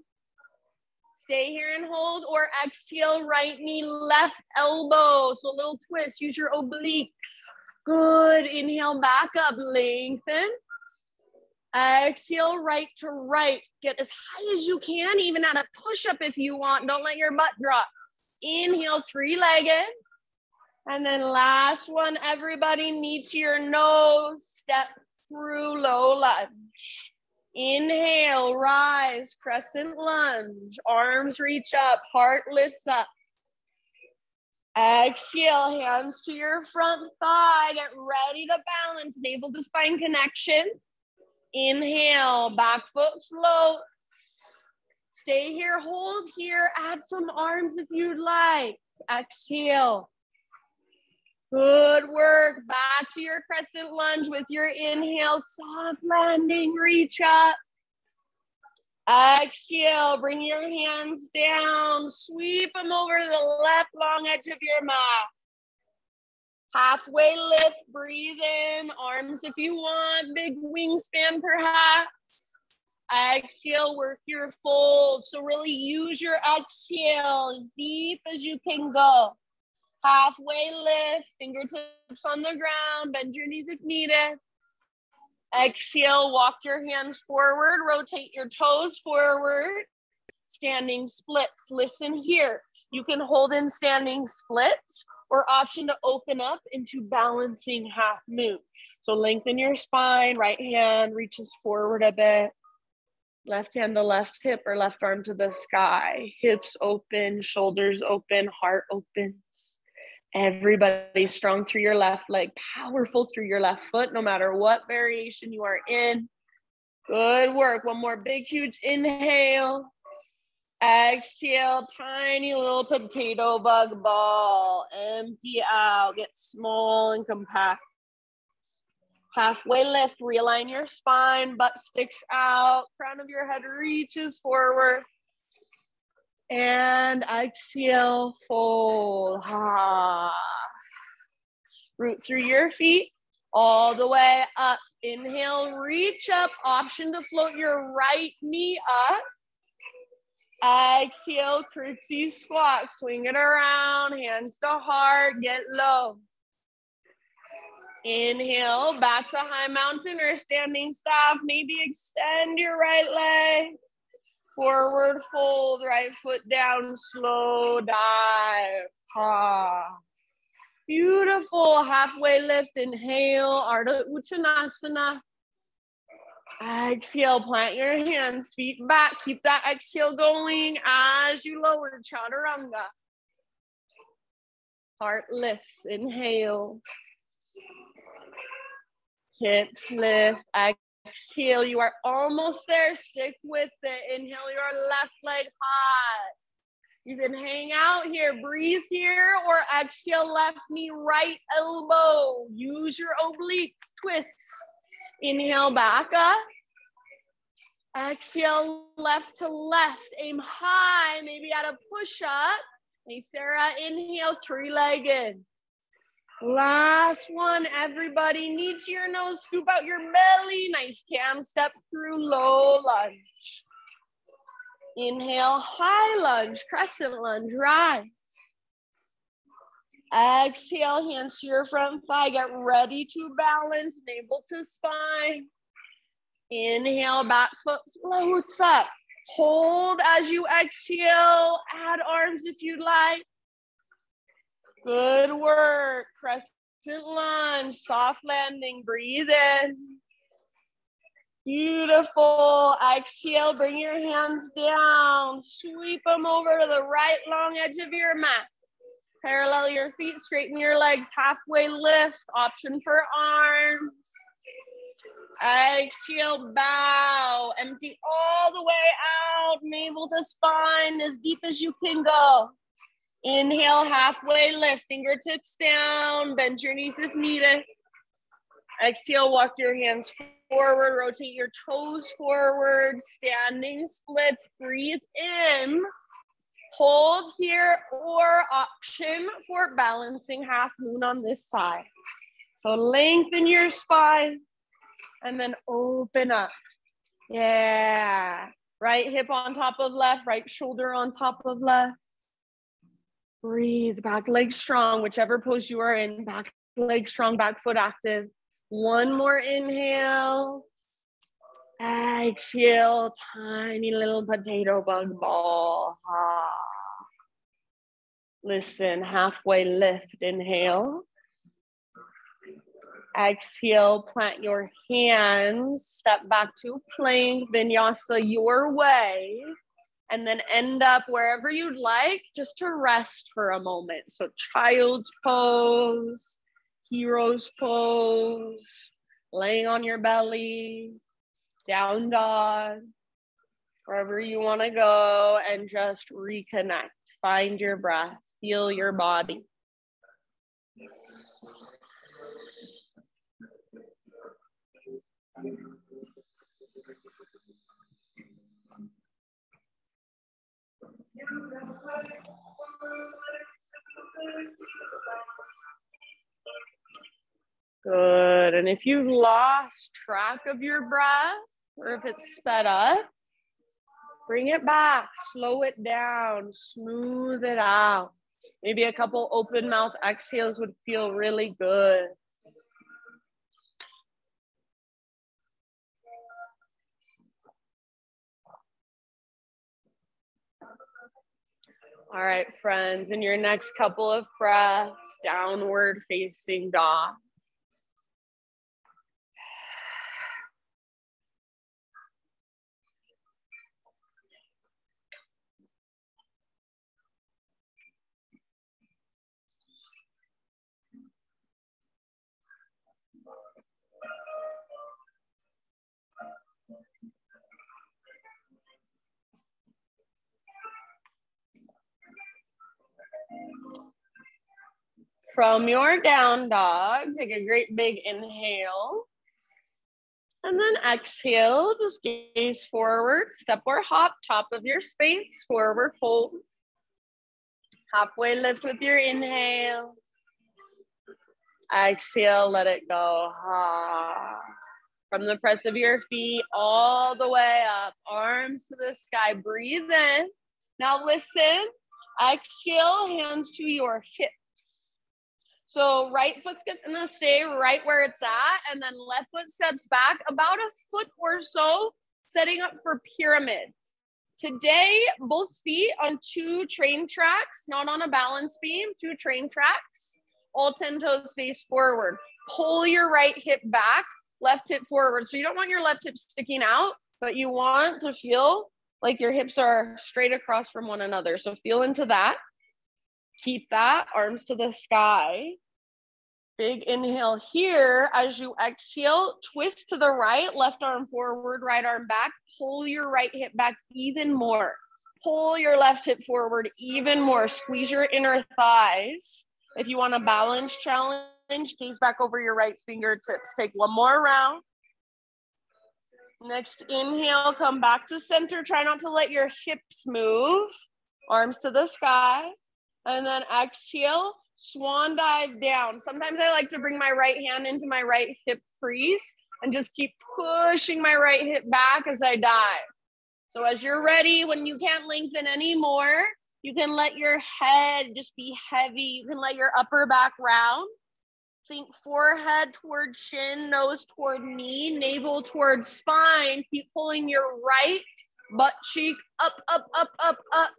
Stay here and hold, or exhale, right knee, left elbow. So a little twist, use your obliques. Good, inhale back up, lengthen. Exhale, right to right. Get as high as you can, even at a push-up if you want. Don't let your butt drop. Inhale, three-legged. And then last one, everybody, knee to your nose. Step through low lunge. Inhale, rise, crescent lunge, arms reach up, heart lifts up. Exhale, hands to your front thigh, get ready to balance, navel to spine connection. Inhale, back foot floats. Stay here, hold here, add some arms if you'd like. Exhale. Good work. Back to your crescent lunge with your inhale. Soft landing, reach up. Exhale, bring your hands down. Sweep them over to the left long edge of your mat. Halfway lift, breathe in. Arms if you want. Big wingspan perhaps. Exhale, work your fold. So really use your exhale as deep as you can go. Halfway lift, fingertips on the ground, bend your knees if needed. Exhale, walk your hands forward, rotate your toes forward. Standing splits, listen here. You can hold in standing splits or option to open up into balancing half moon. So lengthen your spine, right hand reaches forward a bit. Left hand to left hip or left arm to the sky. Hips open, shoulders open, heart opens. Everybody strong through your left leg, powerful through your left foot, no matter what variation you are in. Good work. One more big, huge inhale. Exhale, tiny little potato bug ball. Empty out, get small and compact. Halfway lift, realign your spine, butt sticks out, crown of your head reaches forward. And exhale, fold. Root through your feet, all the way up. Inhale, reach up. Option to float your right knee up. Exhale, curtsy squat. Swing it around, hands to heart, get low. Inhale, back to high mountain or standing staff. Maybe extend your right leg. Forward fold, right foot down, slow dive. Beautiful, halfway lift, inhale, Ardha Uttanasana. Exhale, plant your hands, feet back. Keep that exhale going as you lower, Chaturanga. Heart lifts, inhale. Hips lift, exhale, you are almost there. Stick with it. Inhale your left leg high. You can hang out here, breathe here, or exhale, left knee, right elbow. Use your obliques, twist. Inhale, back up. Exhale, left to left. Aim high, maybe at a push-up. Hey, Sarah, inhale, three-legged. Last one, everybody. Knee to your nose, scoop out your belly. Nice cam step through low lunge. Inhale, high lunge, crescent lunge, rise. Exhale, hands to your front thigh. Get ready to balance, navel to spine. Inhale, back foot floats up. Hold as you exhale. Add arms if you'd like. Good work. Crescent lunge, soft landing. Breathe in. Beautiful. Exhale, bring your hands down. Sweep them over to the right long edge of your mat. Parallel your feet, straighten your legs, halfway lift, option for arms. Exhale, bow, empty all the way out, navel to spine, as deep as you can go. Inhale, halfway lift, fingertips down, bend your knees if needed. Exhale, walk your hands forward, rotate your toes forward, standing splits, breathe in. Hold here, or option for balancing half moon on this side. So lengthen your spine and then open up. Yeah. Right hip on top of left, right shoulder on top of left. Breathe, back leg strong, whichever pose you are in. Back leg strong, back foot active. One more inhale. Exhale, tiny little potato bug ball. Listen, halfway lift, inhale. Exhale, plant your hands, step back to plank, vinyasa your way, and then end up wherever you'd like, just to rest for a moment. So child's pose, hero's pose, laying on your belly, down dog, wherever you want to go, and just reconnect. Find your breath, feel your body. Good, and if you've lost track of your breath, or if it's sped up, bring it back, slow it down, smooth it out. Maybe a couple open mouth exhales would feel really good. All right, friends, in your next couple of breaths, downward facing dog. From your down dog, take a great big inhale. And then exhale, just gaze forward, step or hop, top of your space, forward fold. Halfway lift with your inhale. Exhale, let it go. From the press of your feet all the way up, arms to the sky, breathe in. Now listen, exhale, hands to your hips. So right foot's gonna stay right where it's at, and then left foot steps back about a foot or so, setting up for pyramid. Today, both feet on 2 train tracks, not on a balance beam, 2 train tracks, all 10 toes face forward. Pull your right hip back, left hip forward. So you don't want your left hip sticking out, but you want to feel like your hips are straight across from one another. So feel into that. Keep that, arms to the sky. Big inhale here. As you exhale, twist to the right, left arm forward, right arm back. Pull your right hip back even more. Pull your left hip forward even more. Squeeze your inner thighs. If you want a balance challenge, gaze back over your right fingertips. Take one more round. Next inhale, come back to center. Try not to let your hips move. Arms to the sky. And then exhale, swan dive down. Sometimes I like to bring my right hand into my right hip crease and just keep pushing my right hip back as I dive. So as you're ready, when you can't lengthen anymore, you can let your head just be heavy. You can let your upper back round. Think forehead toward chin, nose toward knee, navel towards spine. Keep pulling your right butt cheek up, up, up, up, up.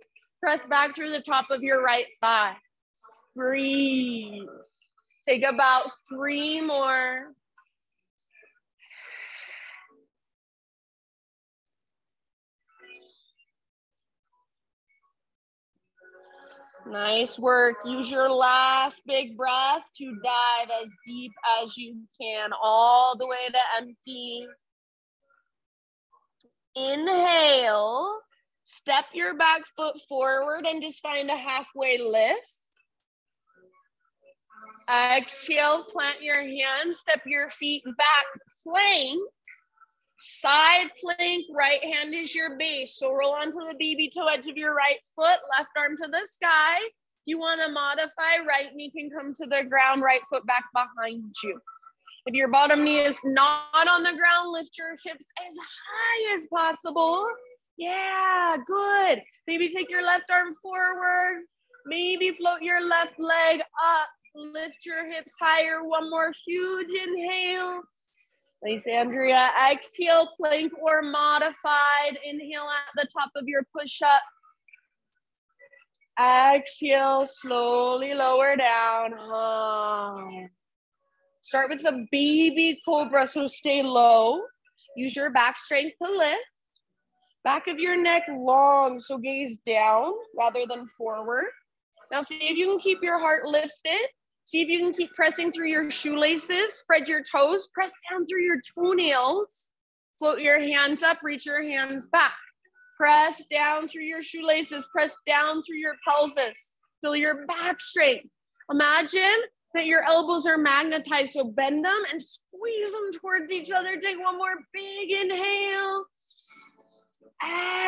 Press back through the top of your right thigh. Breathe. Take about 3 more. Nice work. Use your last big breath to dive as deep as you can, all the way to empty. Inhale, step your back foot forward and just find a halfway lift. Exhale, plant your hands, step your feet back, plank. Side plank, right hand is your base. So roll onto the baby toe edge of your right foot, left arm to the sky. If you want to modify, right knee can come to the ground, right foot back behind you. If your bottom knee is not on the ground, lift your hips as high as possible. Yeah, good. Maybe take your left arm forward. Maybe float your left leg up. Lift your hips higher. One more huge inhale. Nice, Andrea. Exhale, plank or modified. Inhale at the top of your push-up. Exhale, slowly lower down. Start with a baby cobra, so stay low. Use your back strength to lift. Back of your neck long, so gaze down rather than forward. Now see if you can keep your heart lifted. See if you can keep pressing through your shoelaces, spread your toes, press down through your toenails, float your hands up, reach your hands back. Press down through your shoelaces, press down through your pelvis, feel your back strength. Imagine that your elbows are magnetized, so bend them and squeeze them towards each other. Take one more big inhale.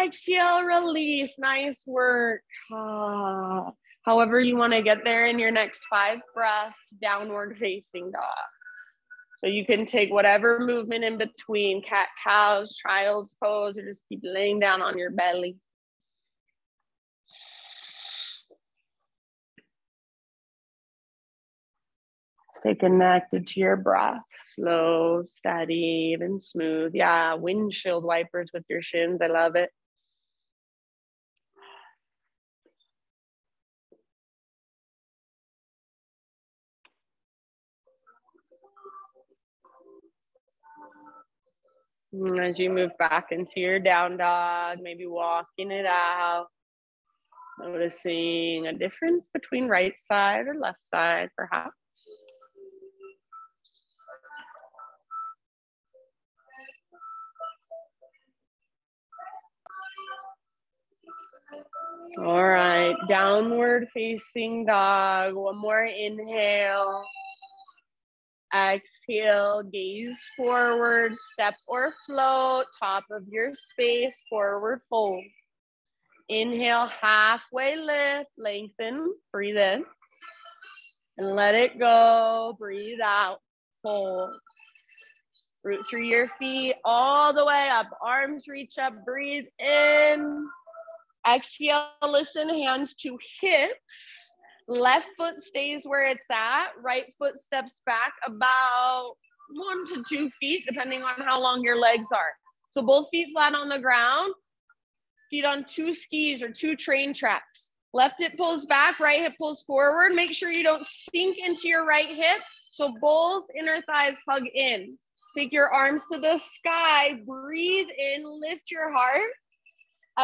Exhale, release, nice work. However you want to get there in your next 5 breaths, downward facing dog. So you can take whatever movement in between, cat, cows, child's pose, or just keep laying down on your belly. Stay connected to your breath. Slow, steady, even smooth. Yeah, windshield wipers with your shins. I love it. As you move back into your down dog, maybe walking it out, noticing a difference between right side or left side, perhaps. All right, downward facing dog. One more inhale. Exhale, gaze forward, step or float, top of your space, forward fold. Inhale, halfway lift, lengthen, breathe in. And let it go, breathe out, fold. Root through your feet all the way up, arms reach up, breathe in. Exhale, listen, hands to hips. Left foot stays where it's at. Right foot steps back about 1 to 2 feet, depending on how long your legs are. So both feet flat on the ground, feet on 2 skis or 2 train tracks. Left hip pulls back, right hip pulls forward. Make sure you don't sink into your right hip. So both inner thighs hug in. Take your arms to the sky, breathe in, lift your heart.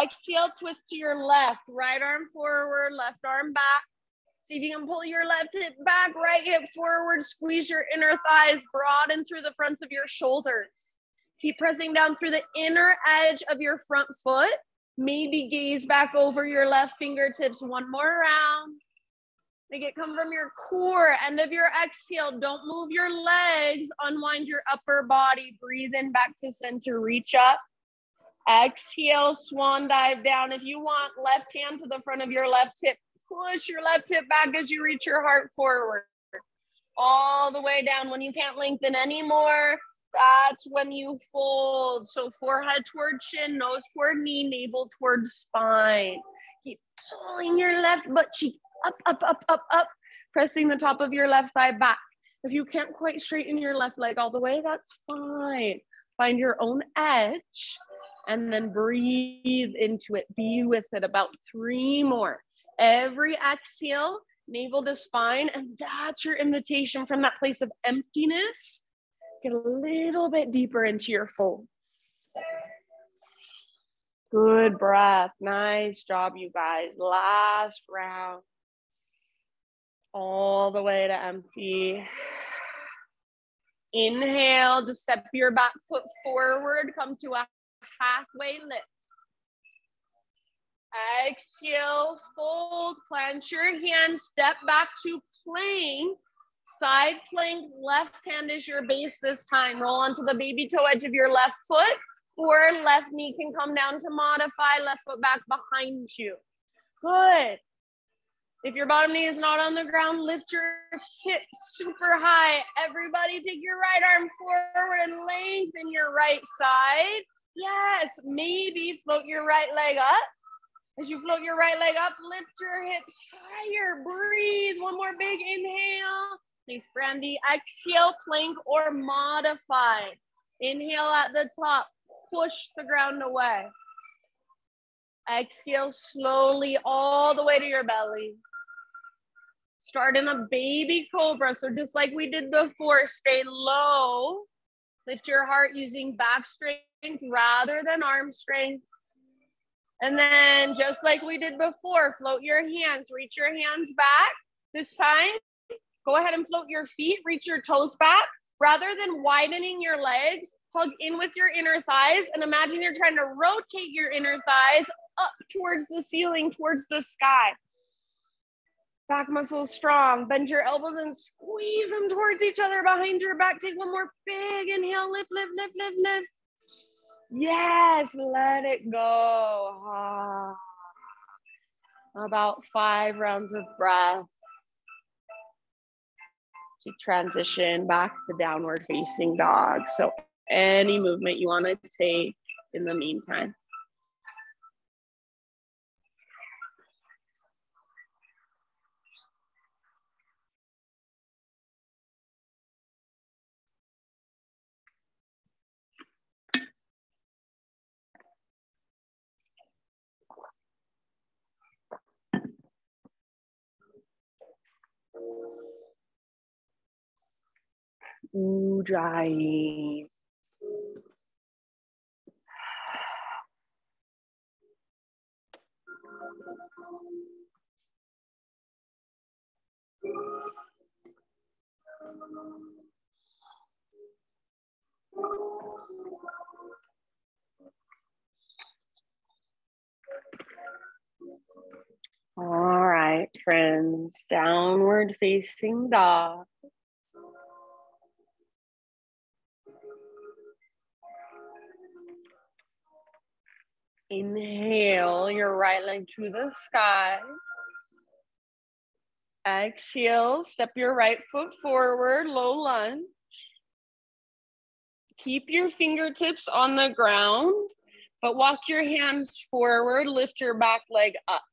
Exhale, twist to your left, right arm forward, left arm back. See if you can pull your left hip back, right hip forward, squeeze your inner thighs, broaden through the fronts of your shoulders. Keep pressing down through the inner edge of your front foot. Maybe gaze back over your left fingertips. One more round. Make it come from your core, end of your exhale. Don't move your legs. Unwind your upper body. Breathe in back to center. Reach up. Exhale, swan dive down. If you want, left hand to the front of your left hip. Push your left hip back as you reach your heart forward. All the way down. When you can't lengthen anymore, that's when you fold. So forehead toward chin, nose toward knee, navel toward spine. Keep pulling your left butt cheek up, up, up, up, up, pressing the top of your left thigh back. If you can't quite straighten your left leg all the way, that's fine. Find your own edge and then breathe into it. Be with it. About 3 more. Every exhale, navel to spine, and that's your invitation from that place of emptiness. Get a little bit deeper into your fold. Good breath. Nice job, you guys. Last round. All the way to empty. Inhale, just step your back foot forward. Come to a halfway lift. Exhale, fold, plant your hands, step back to plank. Side plank, left hand is your base this time. Roll onto the baby toe edge of your left foot, or left knee can come down to modify, left foot back behind you. Good. If your bottom knee is not on the ground, lift your hips super high. Everybody take your right arm forward and lengthen your right side. Yes, maybe float your right leg up. As you float your right leg up, lift your hips higher. Breathe. One more big inhale. Nice, Brandy. Exhale, plank or modify. Inhale at the top. Push the ground away. Exhale slowly all the way to your belly. Start in a baby cobra. So just like we did before, stay low. Lift your heart using back strength rather than arm strength. And then just like we did before, float your hands, reach your hands back. This time, go ahead and float your feet, reach your toes back. Rather than widening your legs, hug in with your inner thighs and imagine you're trying to rotate your inner thighs up towards the ceiling, towards the sky. Back muscles strong. Bend your elbows and squeeze them towards each other behind your back. Take one more big inhale. Lift, lift, lift, lift, lift. Yes, let it go. Ah. About 5 rounds of breath to transition back to downward facing dog. So any movement you want to take in the meantime. Ujjayi. All right, friends, downward facing dog. Inhale your right leg to the sky. Exhale, step your right foot forward, low lunge. Keep your fingertips on the ground, but walk your hands forward, lift your back leg up.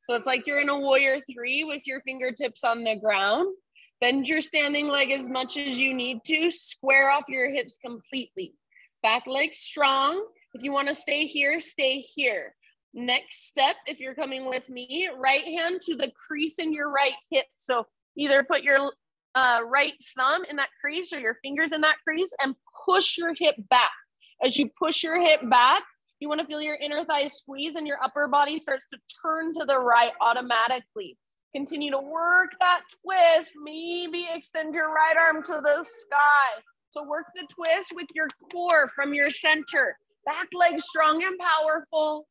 So it's like you're in a warrior 3 with your fingertips on the ground. Bend your standing leg as much as you need to. Square off your hips completely. Back leg strong. If you want to stay here, stay here. Next step, if you're coming with me, right hand to the crease in your right hip. So either put your right thumb in that crease or your fingers in that crease and push your hip back. As you push your hip back, you want to feel your inner thighs squeeze and your upper body starts to turn to the right automatically. Continue to work that twist. Maybe extend your right arm to the sky. So work the twist with your core from your center. Back leg strong and powerful.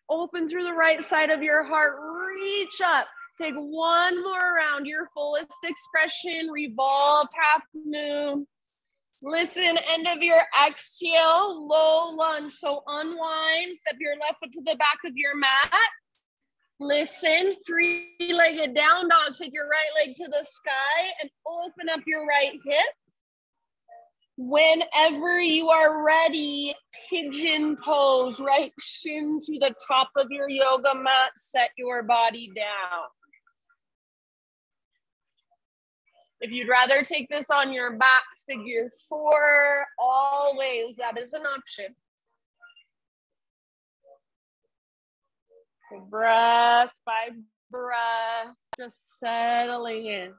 Open through the right side of your heart. Reach up. Take one more round, your fullest expression, revolve, half moon. Listen, end of your exhale, low lunge. So unwind, step your left foot to the back of your mat. Listen, three-legged down dog. Take your right leg to the sky and open up your right hip. Whenever you are ready, pigeon pose, right shin to the top of your yoga mat, set your body down. If you'd rather take this on your back, figure four, always, that is an option. So breath by breath, just settling in.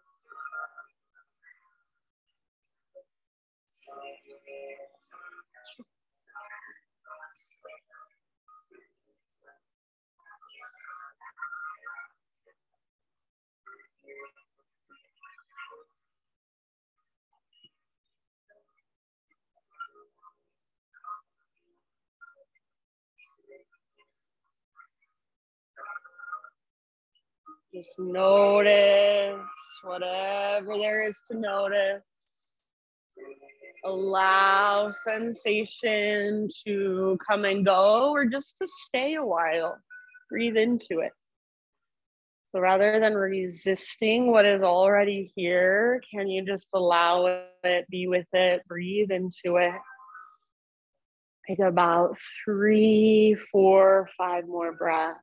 Just notice whatever there is to notice. Allow sensation to come and go, or just to stay a while. Breathe into it. So rather than resisting what is already here, can you just allow it, be with it, breathe into it? Take about 3, 4, 5 more breaths.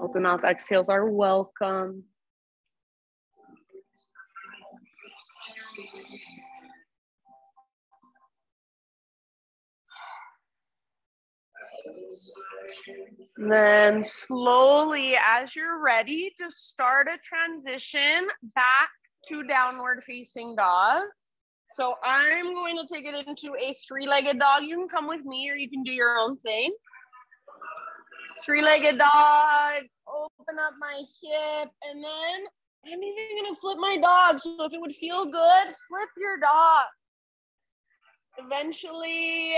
Open mouth exhales are welcome. Then slowly, as you're ready, just start a transition back to downward facing dog. So I'm going to take it into a three-legged dog. You can come with me or you can do your own thing. Three-legged dog, open up my hip, and then I'm even gonna flip my dog. So if it would feel good, flip your dog. Eventually,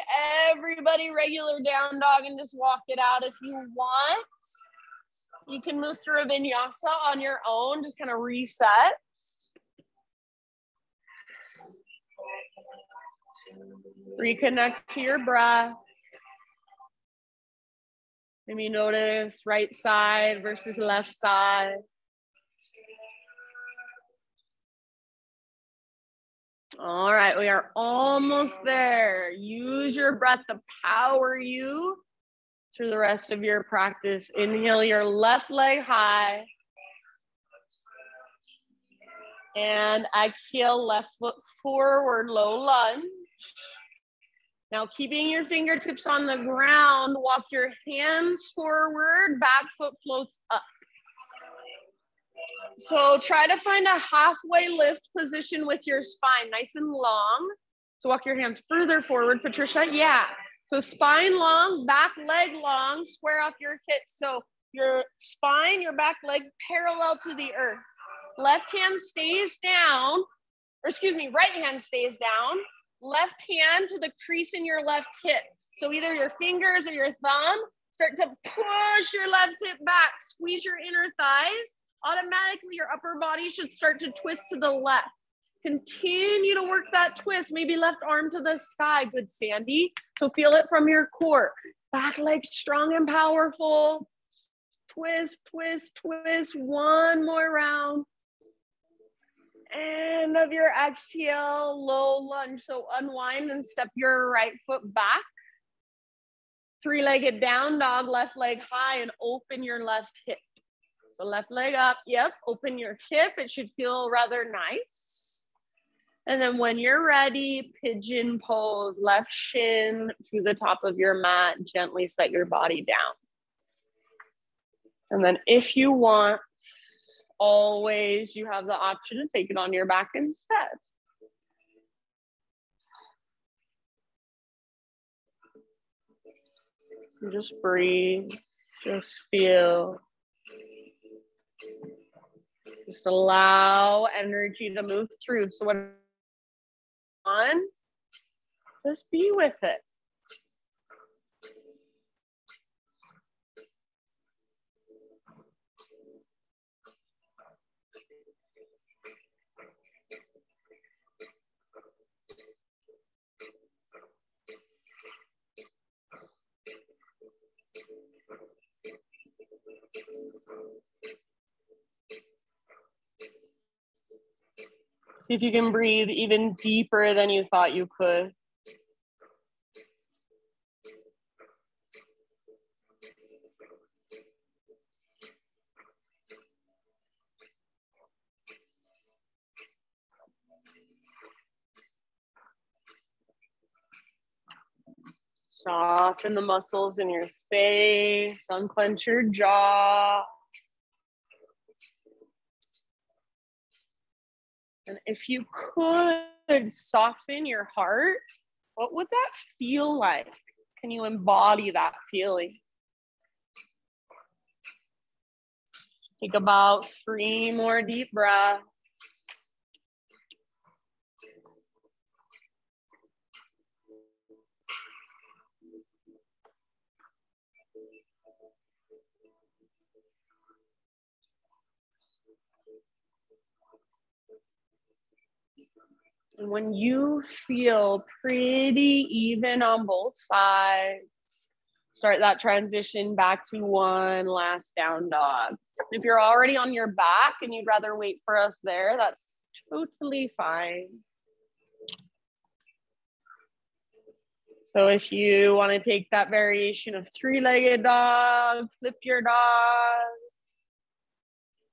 everybody regular down dog and just walk it out if you want. You can move through a vinyasa on your own, just kind of reset. Reconnect to your breath. Maybe notice right side versus left side. All right, we are almost there. Use your breath to power you through the rest of your practice. Inhale your left leg high. And exhale, left foot forward, low lunge. Now, keeping your fingertips on the ground, walk your hands forward, back foot floats up. So try to find a halfway lift position with your spine, nice and long. So walk your hands further forward, Patricia, yeah. So spine long, back leg long, square off your hips. So your spine, your back leg parallel to the earth. Left hand stays down, or excuse me, right hand stays down. Left hand to the crease in your left hip. So either your fingers or your thumb, start to push your left hip back, squeeze your inner thighs. Automatically your upper body should start to twist to the left. Continue to work that twist, maybe left arm to the sky. Good, Sandy. So feel it from your core. Back leg strong and powerful. Twist, twist, twist. One more round. End of your exhale, low lunge. So unwind and step your right foot back. Three-legged down dog, left leg high, and open your left hip. The left leg up, yep, open your hip. It should feel rather nice. And then when you're ready, pigeon pose, left shin to the top of your mat, gently set your body down. And then if you want, always you have the option to take it on your back instead. Just breathe, just feel. Just allow energy to move through. So when on, just be with it. See if you can breathe even deeper than you thought you could. Soften the muscles in your face, unclench your jaw. And if you could soften your heart, what would that feel like? Can you embody that feeling? Take about 3 more deep breaths. And when you feel pretty even on both sides, start that transition back to one last down dog. If you're already on your back and you'd rather wait for us there, that's totally fine. So if you want to take that variation of 3-legged dog, flip your dog.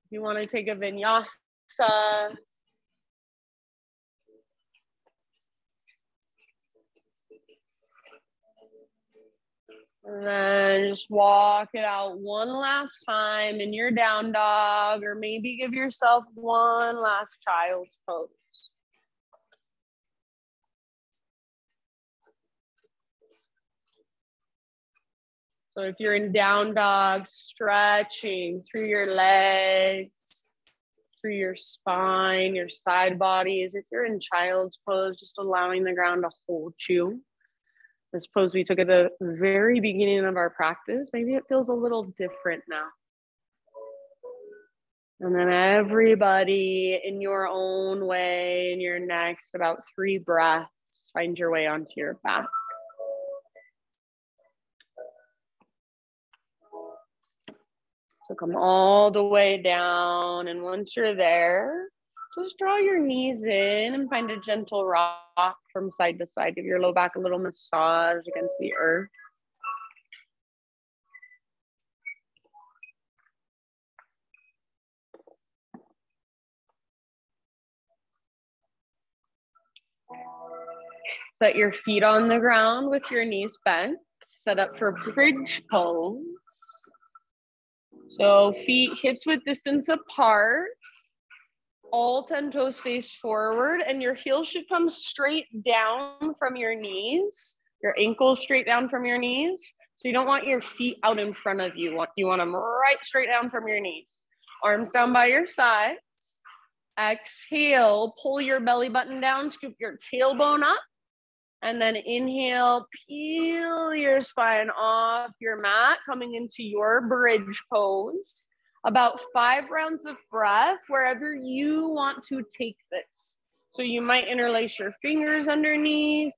If you want to take a vinyasa, and then just walk it out one last time in your down dog, or maybe give yourself one last child's pose. So if you're in down dog, stretching through your legs, through your spine, your side bodies. If you're in child's pose, just allowing the ground to hold you. This pose we took at the very beginning of our practice, maybe it feels a little different now. And then everybody in your own way, in your next about 3 breaths, find your way onto your back. So come all the way down, and once you're there, just draw your knees in and find a gentle rock from side to side. Give your low back a little massage against the earth. Set your feet on the ground with your knees bent. Set up for bridge pose. So feet hips width distance apart. All 10 toes face forward, and your heels should come straight down from your knees. Your ankles straight down from your knees. So you don't want your feet out in front of you. You want them right straight down from your knees. Arms down by your sides. Exhale, pull your belly button down, scoop your tailbone up. And then inhale, peel your spine off your mat, coming into your bridge pose. About 5 rounds of breath wherever you want to take this. So you might interlace your fingers underneath.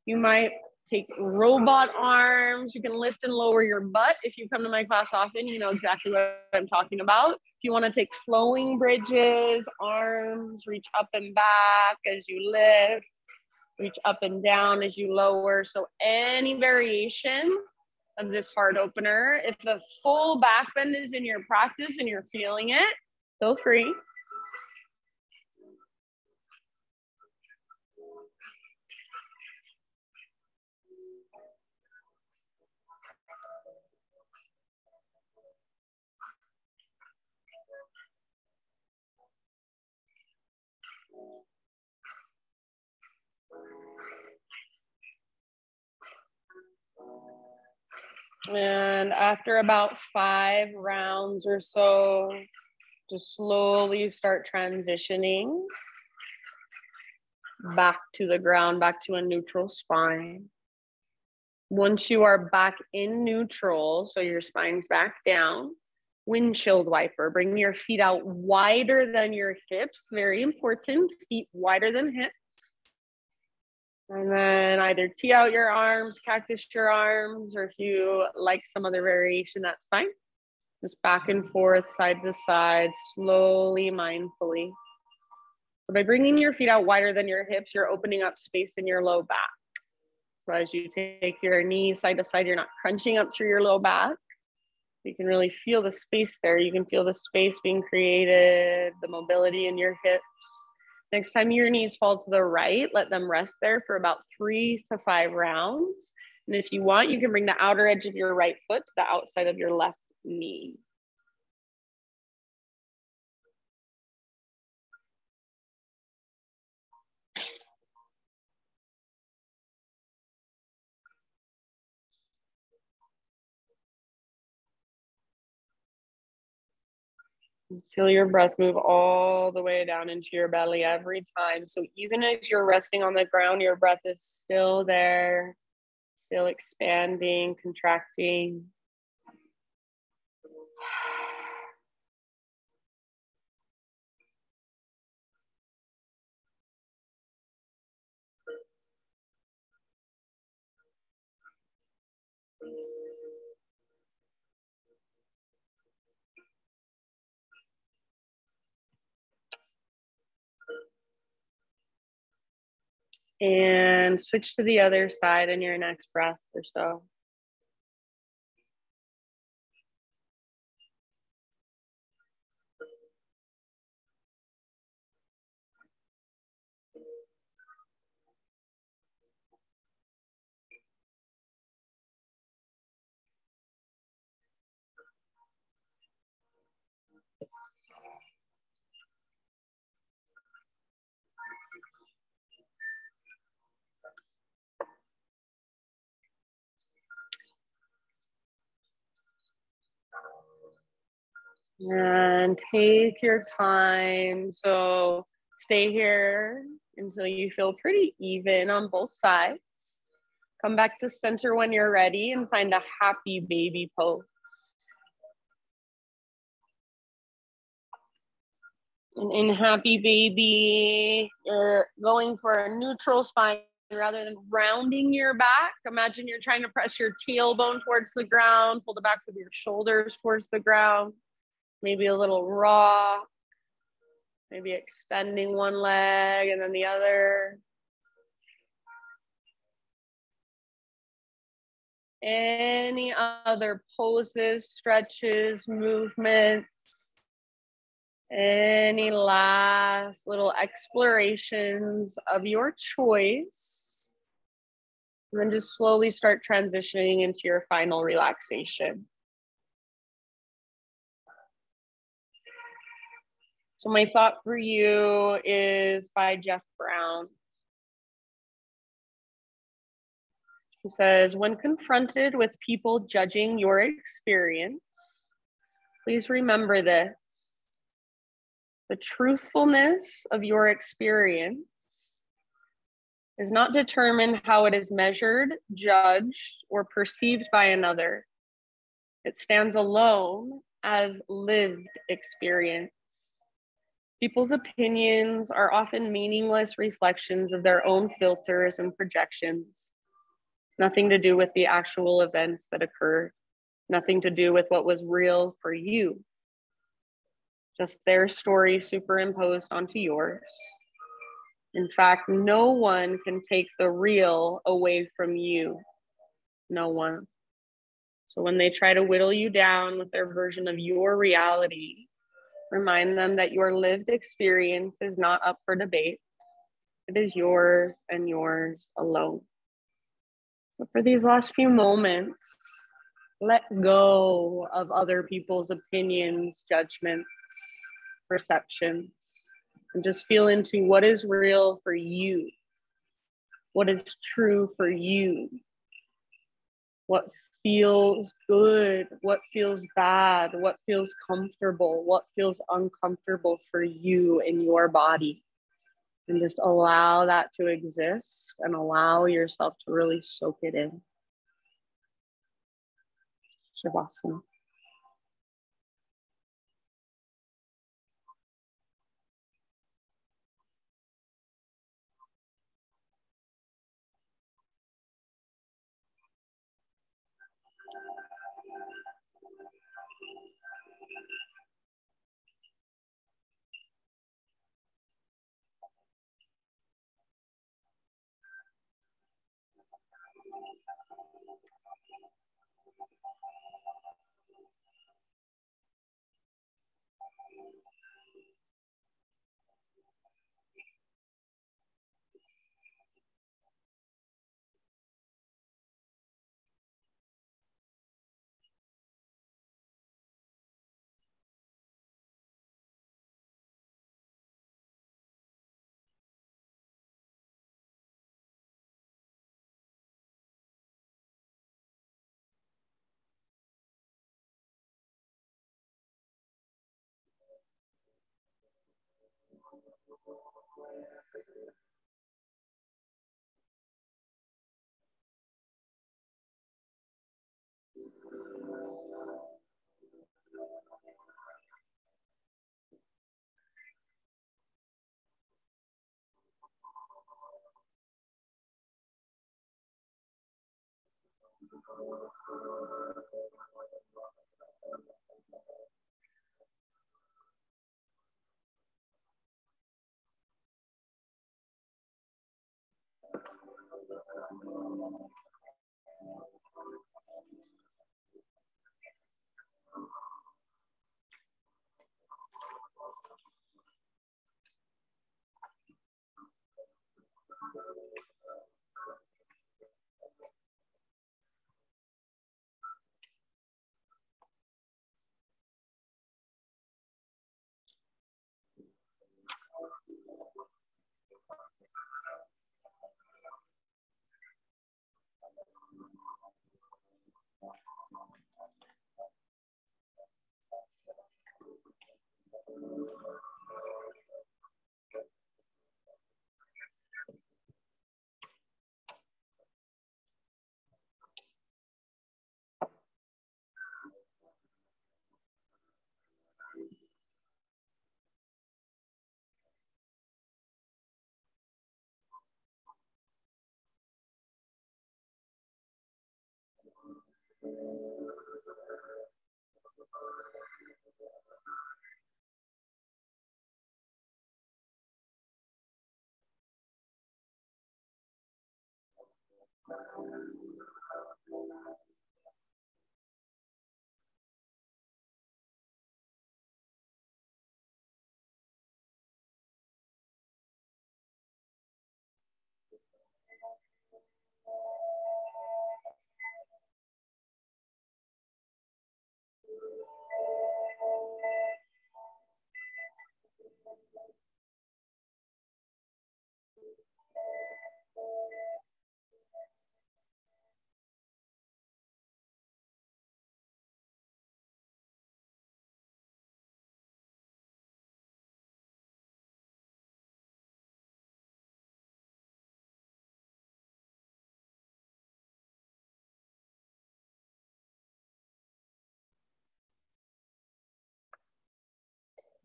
You might take robot arms. You can lift and lower your butt. If you come to my class often, you know exactly what I'm talking about. If you want to take flowing bridges, arms, reach up and back as you lift. Reach up and down as you lower. So any variation of this heart opener. If the full back bend is in your practice and you're feeling it, feel free. And after about 5 rounds or so, Just slowly start transitioning back to the ground, back to a neutral spine. Once you are back in neutral, so your spine's back down, windshield wiper. Bring your feet out wider than your hips. Very important. Feet wider than hips. And then either tee out your arms, cactus your arms, or if you like some other variation, that's fine. Just back and forth, side to side, slowly, mindfully. So by bringing your feet out wider than your hips, you're opening up space in your low back. So as you take your knees side to side, you're not crunching up through your low back. You can really feel the space there. You can feel the space being created, the mobility in your hips. Next time your knees fall to the right, let them rest there for about 3 to 5 rounds. And if you want, you can bring the outer edge of your right foot to the outside of your left knee. Feel your breath move all the way down into your belly every time. So even as you're resting on the ground, your breath is still there, still expanding, contracting. And switch to the other side in your next breath or so. And take your time. So stay here until you feel pretty even on both sides. Come back to center when you're ready and find a happy baby pose. And in happy baby, you're going for a neutral spine rather than rounding your back. Imagine you're trying to press your tailbone towards the ground, pull the backs of your shoulders towards the ground. Maybe a little rock, maybe extending one leg and then the other. Any other poses, stretches, movements, any last little explorations of your choice. And then just slowly start transitioning into your final relaxation. So my thought for you is by Jeff Brown. He says, when confronted with people judging your experience, please remember this. The truthfulness of your experience is not determined how it is measured, judged, or perceived by another. It stands alone as lived experience. People's opinions are often meaningless reflections of their own filters and projections. Nothing to do with the actual events that occurred. Nothing to do with what was real for you. Just their story superimposed onto yours. In fact, no one can take the real away from you. No one. So when they try to whittle you down with their version of your reality, remind them that your lived experience is not up for debate. It is yours and yours alone. So for these last few moments, let go of other people's opinions, judgments, perceptions, and just feel into what is real for you, what is true for you. what feels good, what feels bad, what feels comfortable, what feels uncomfortable for you in your body. And just allow that to exist and allow yourself to really soak it in. Shavasana.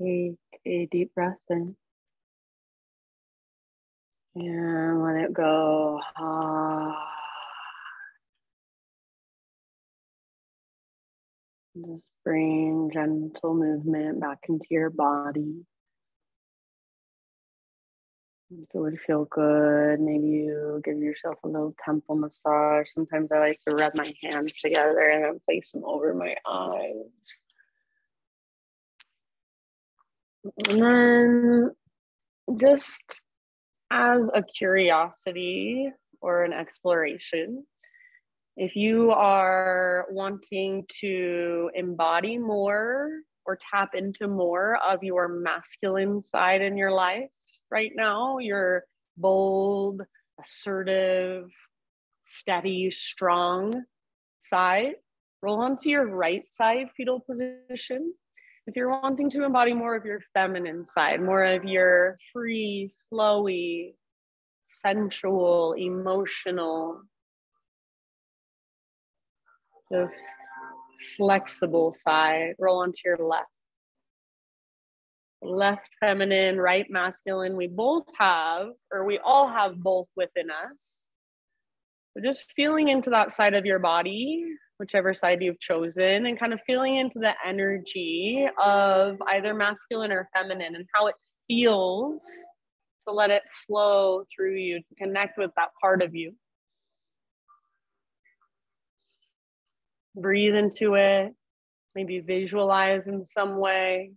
Take a deep breath in and let it go. Just bring gentle movement back into your body. If it would feel good, maybe you give yourself a little temple massage. Sometimes I like to rub my hands together and then place them over my eyes. And then just as a curiosity or an exploration, if you are wanting to embody more or tap into more of your masculine side in your life right now, you're bold, assertive, steady, strong side. Roll onto your right side fetal position. If you're wanting to embody more of your feminine side, more of your free, flowy, sensual, emotional, just flexible side, roll onto your left. Left feminine, right masculine. We both have, or we all have both within us. So just feeling into that side of your body, whichever side you've chosen, and kind of feeling into the energy of either masculine or feminine and how it feels to let it flow through you, to connect with that part of you. Breathe into it, maybe visualize in some way,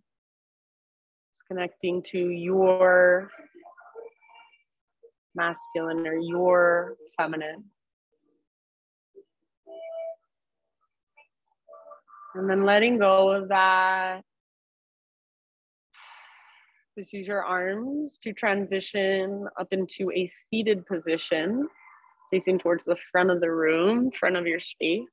just connecting to your masculine or your feminine. And then letting go of that. Just use your arms to transition up into a seated position, facing towards the front of the room, front of your space.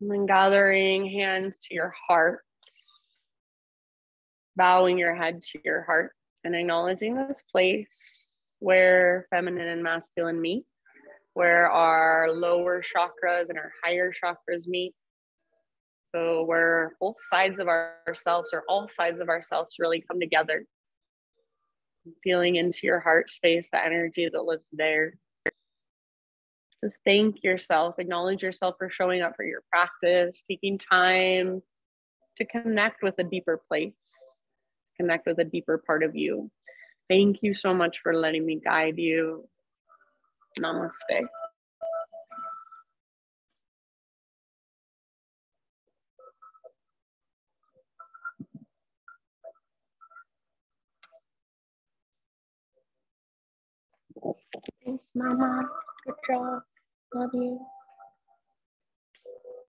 And then gathering hands to your heart, bowing your head to your heart, and acknowledging this place where feminine and masculine meet, where our lower chakras and our higher chakras meet. So where both sides of ourselves, or all sides of ourselves, really come together. Feeling into your heart space, the energy that lives there. To thank yourself, acknowledge yourself for showing up for your practice, taking time to connect with a deeper place, connect with a deeper part of you. Thank you so much for letting me guide you. Namaste. Thanks, Mama. Good job. Love you.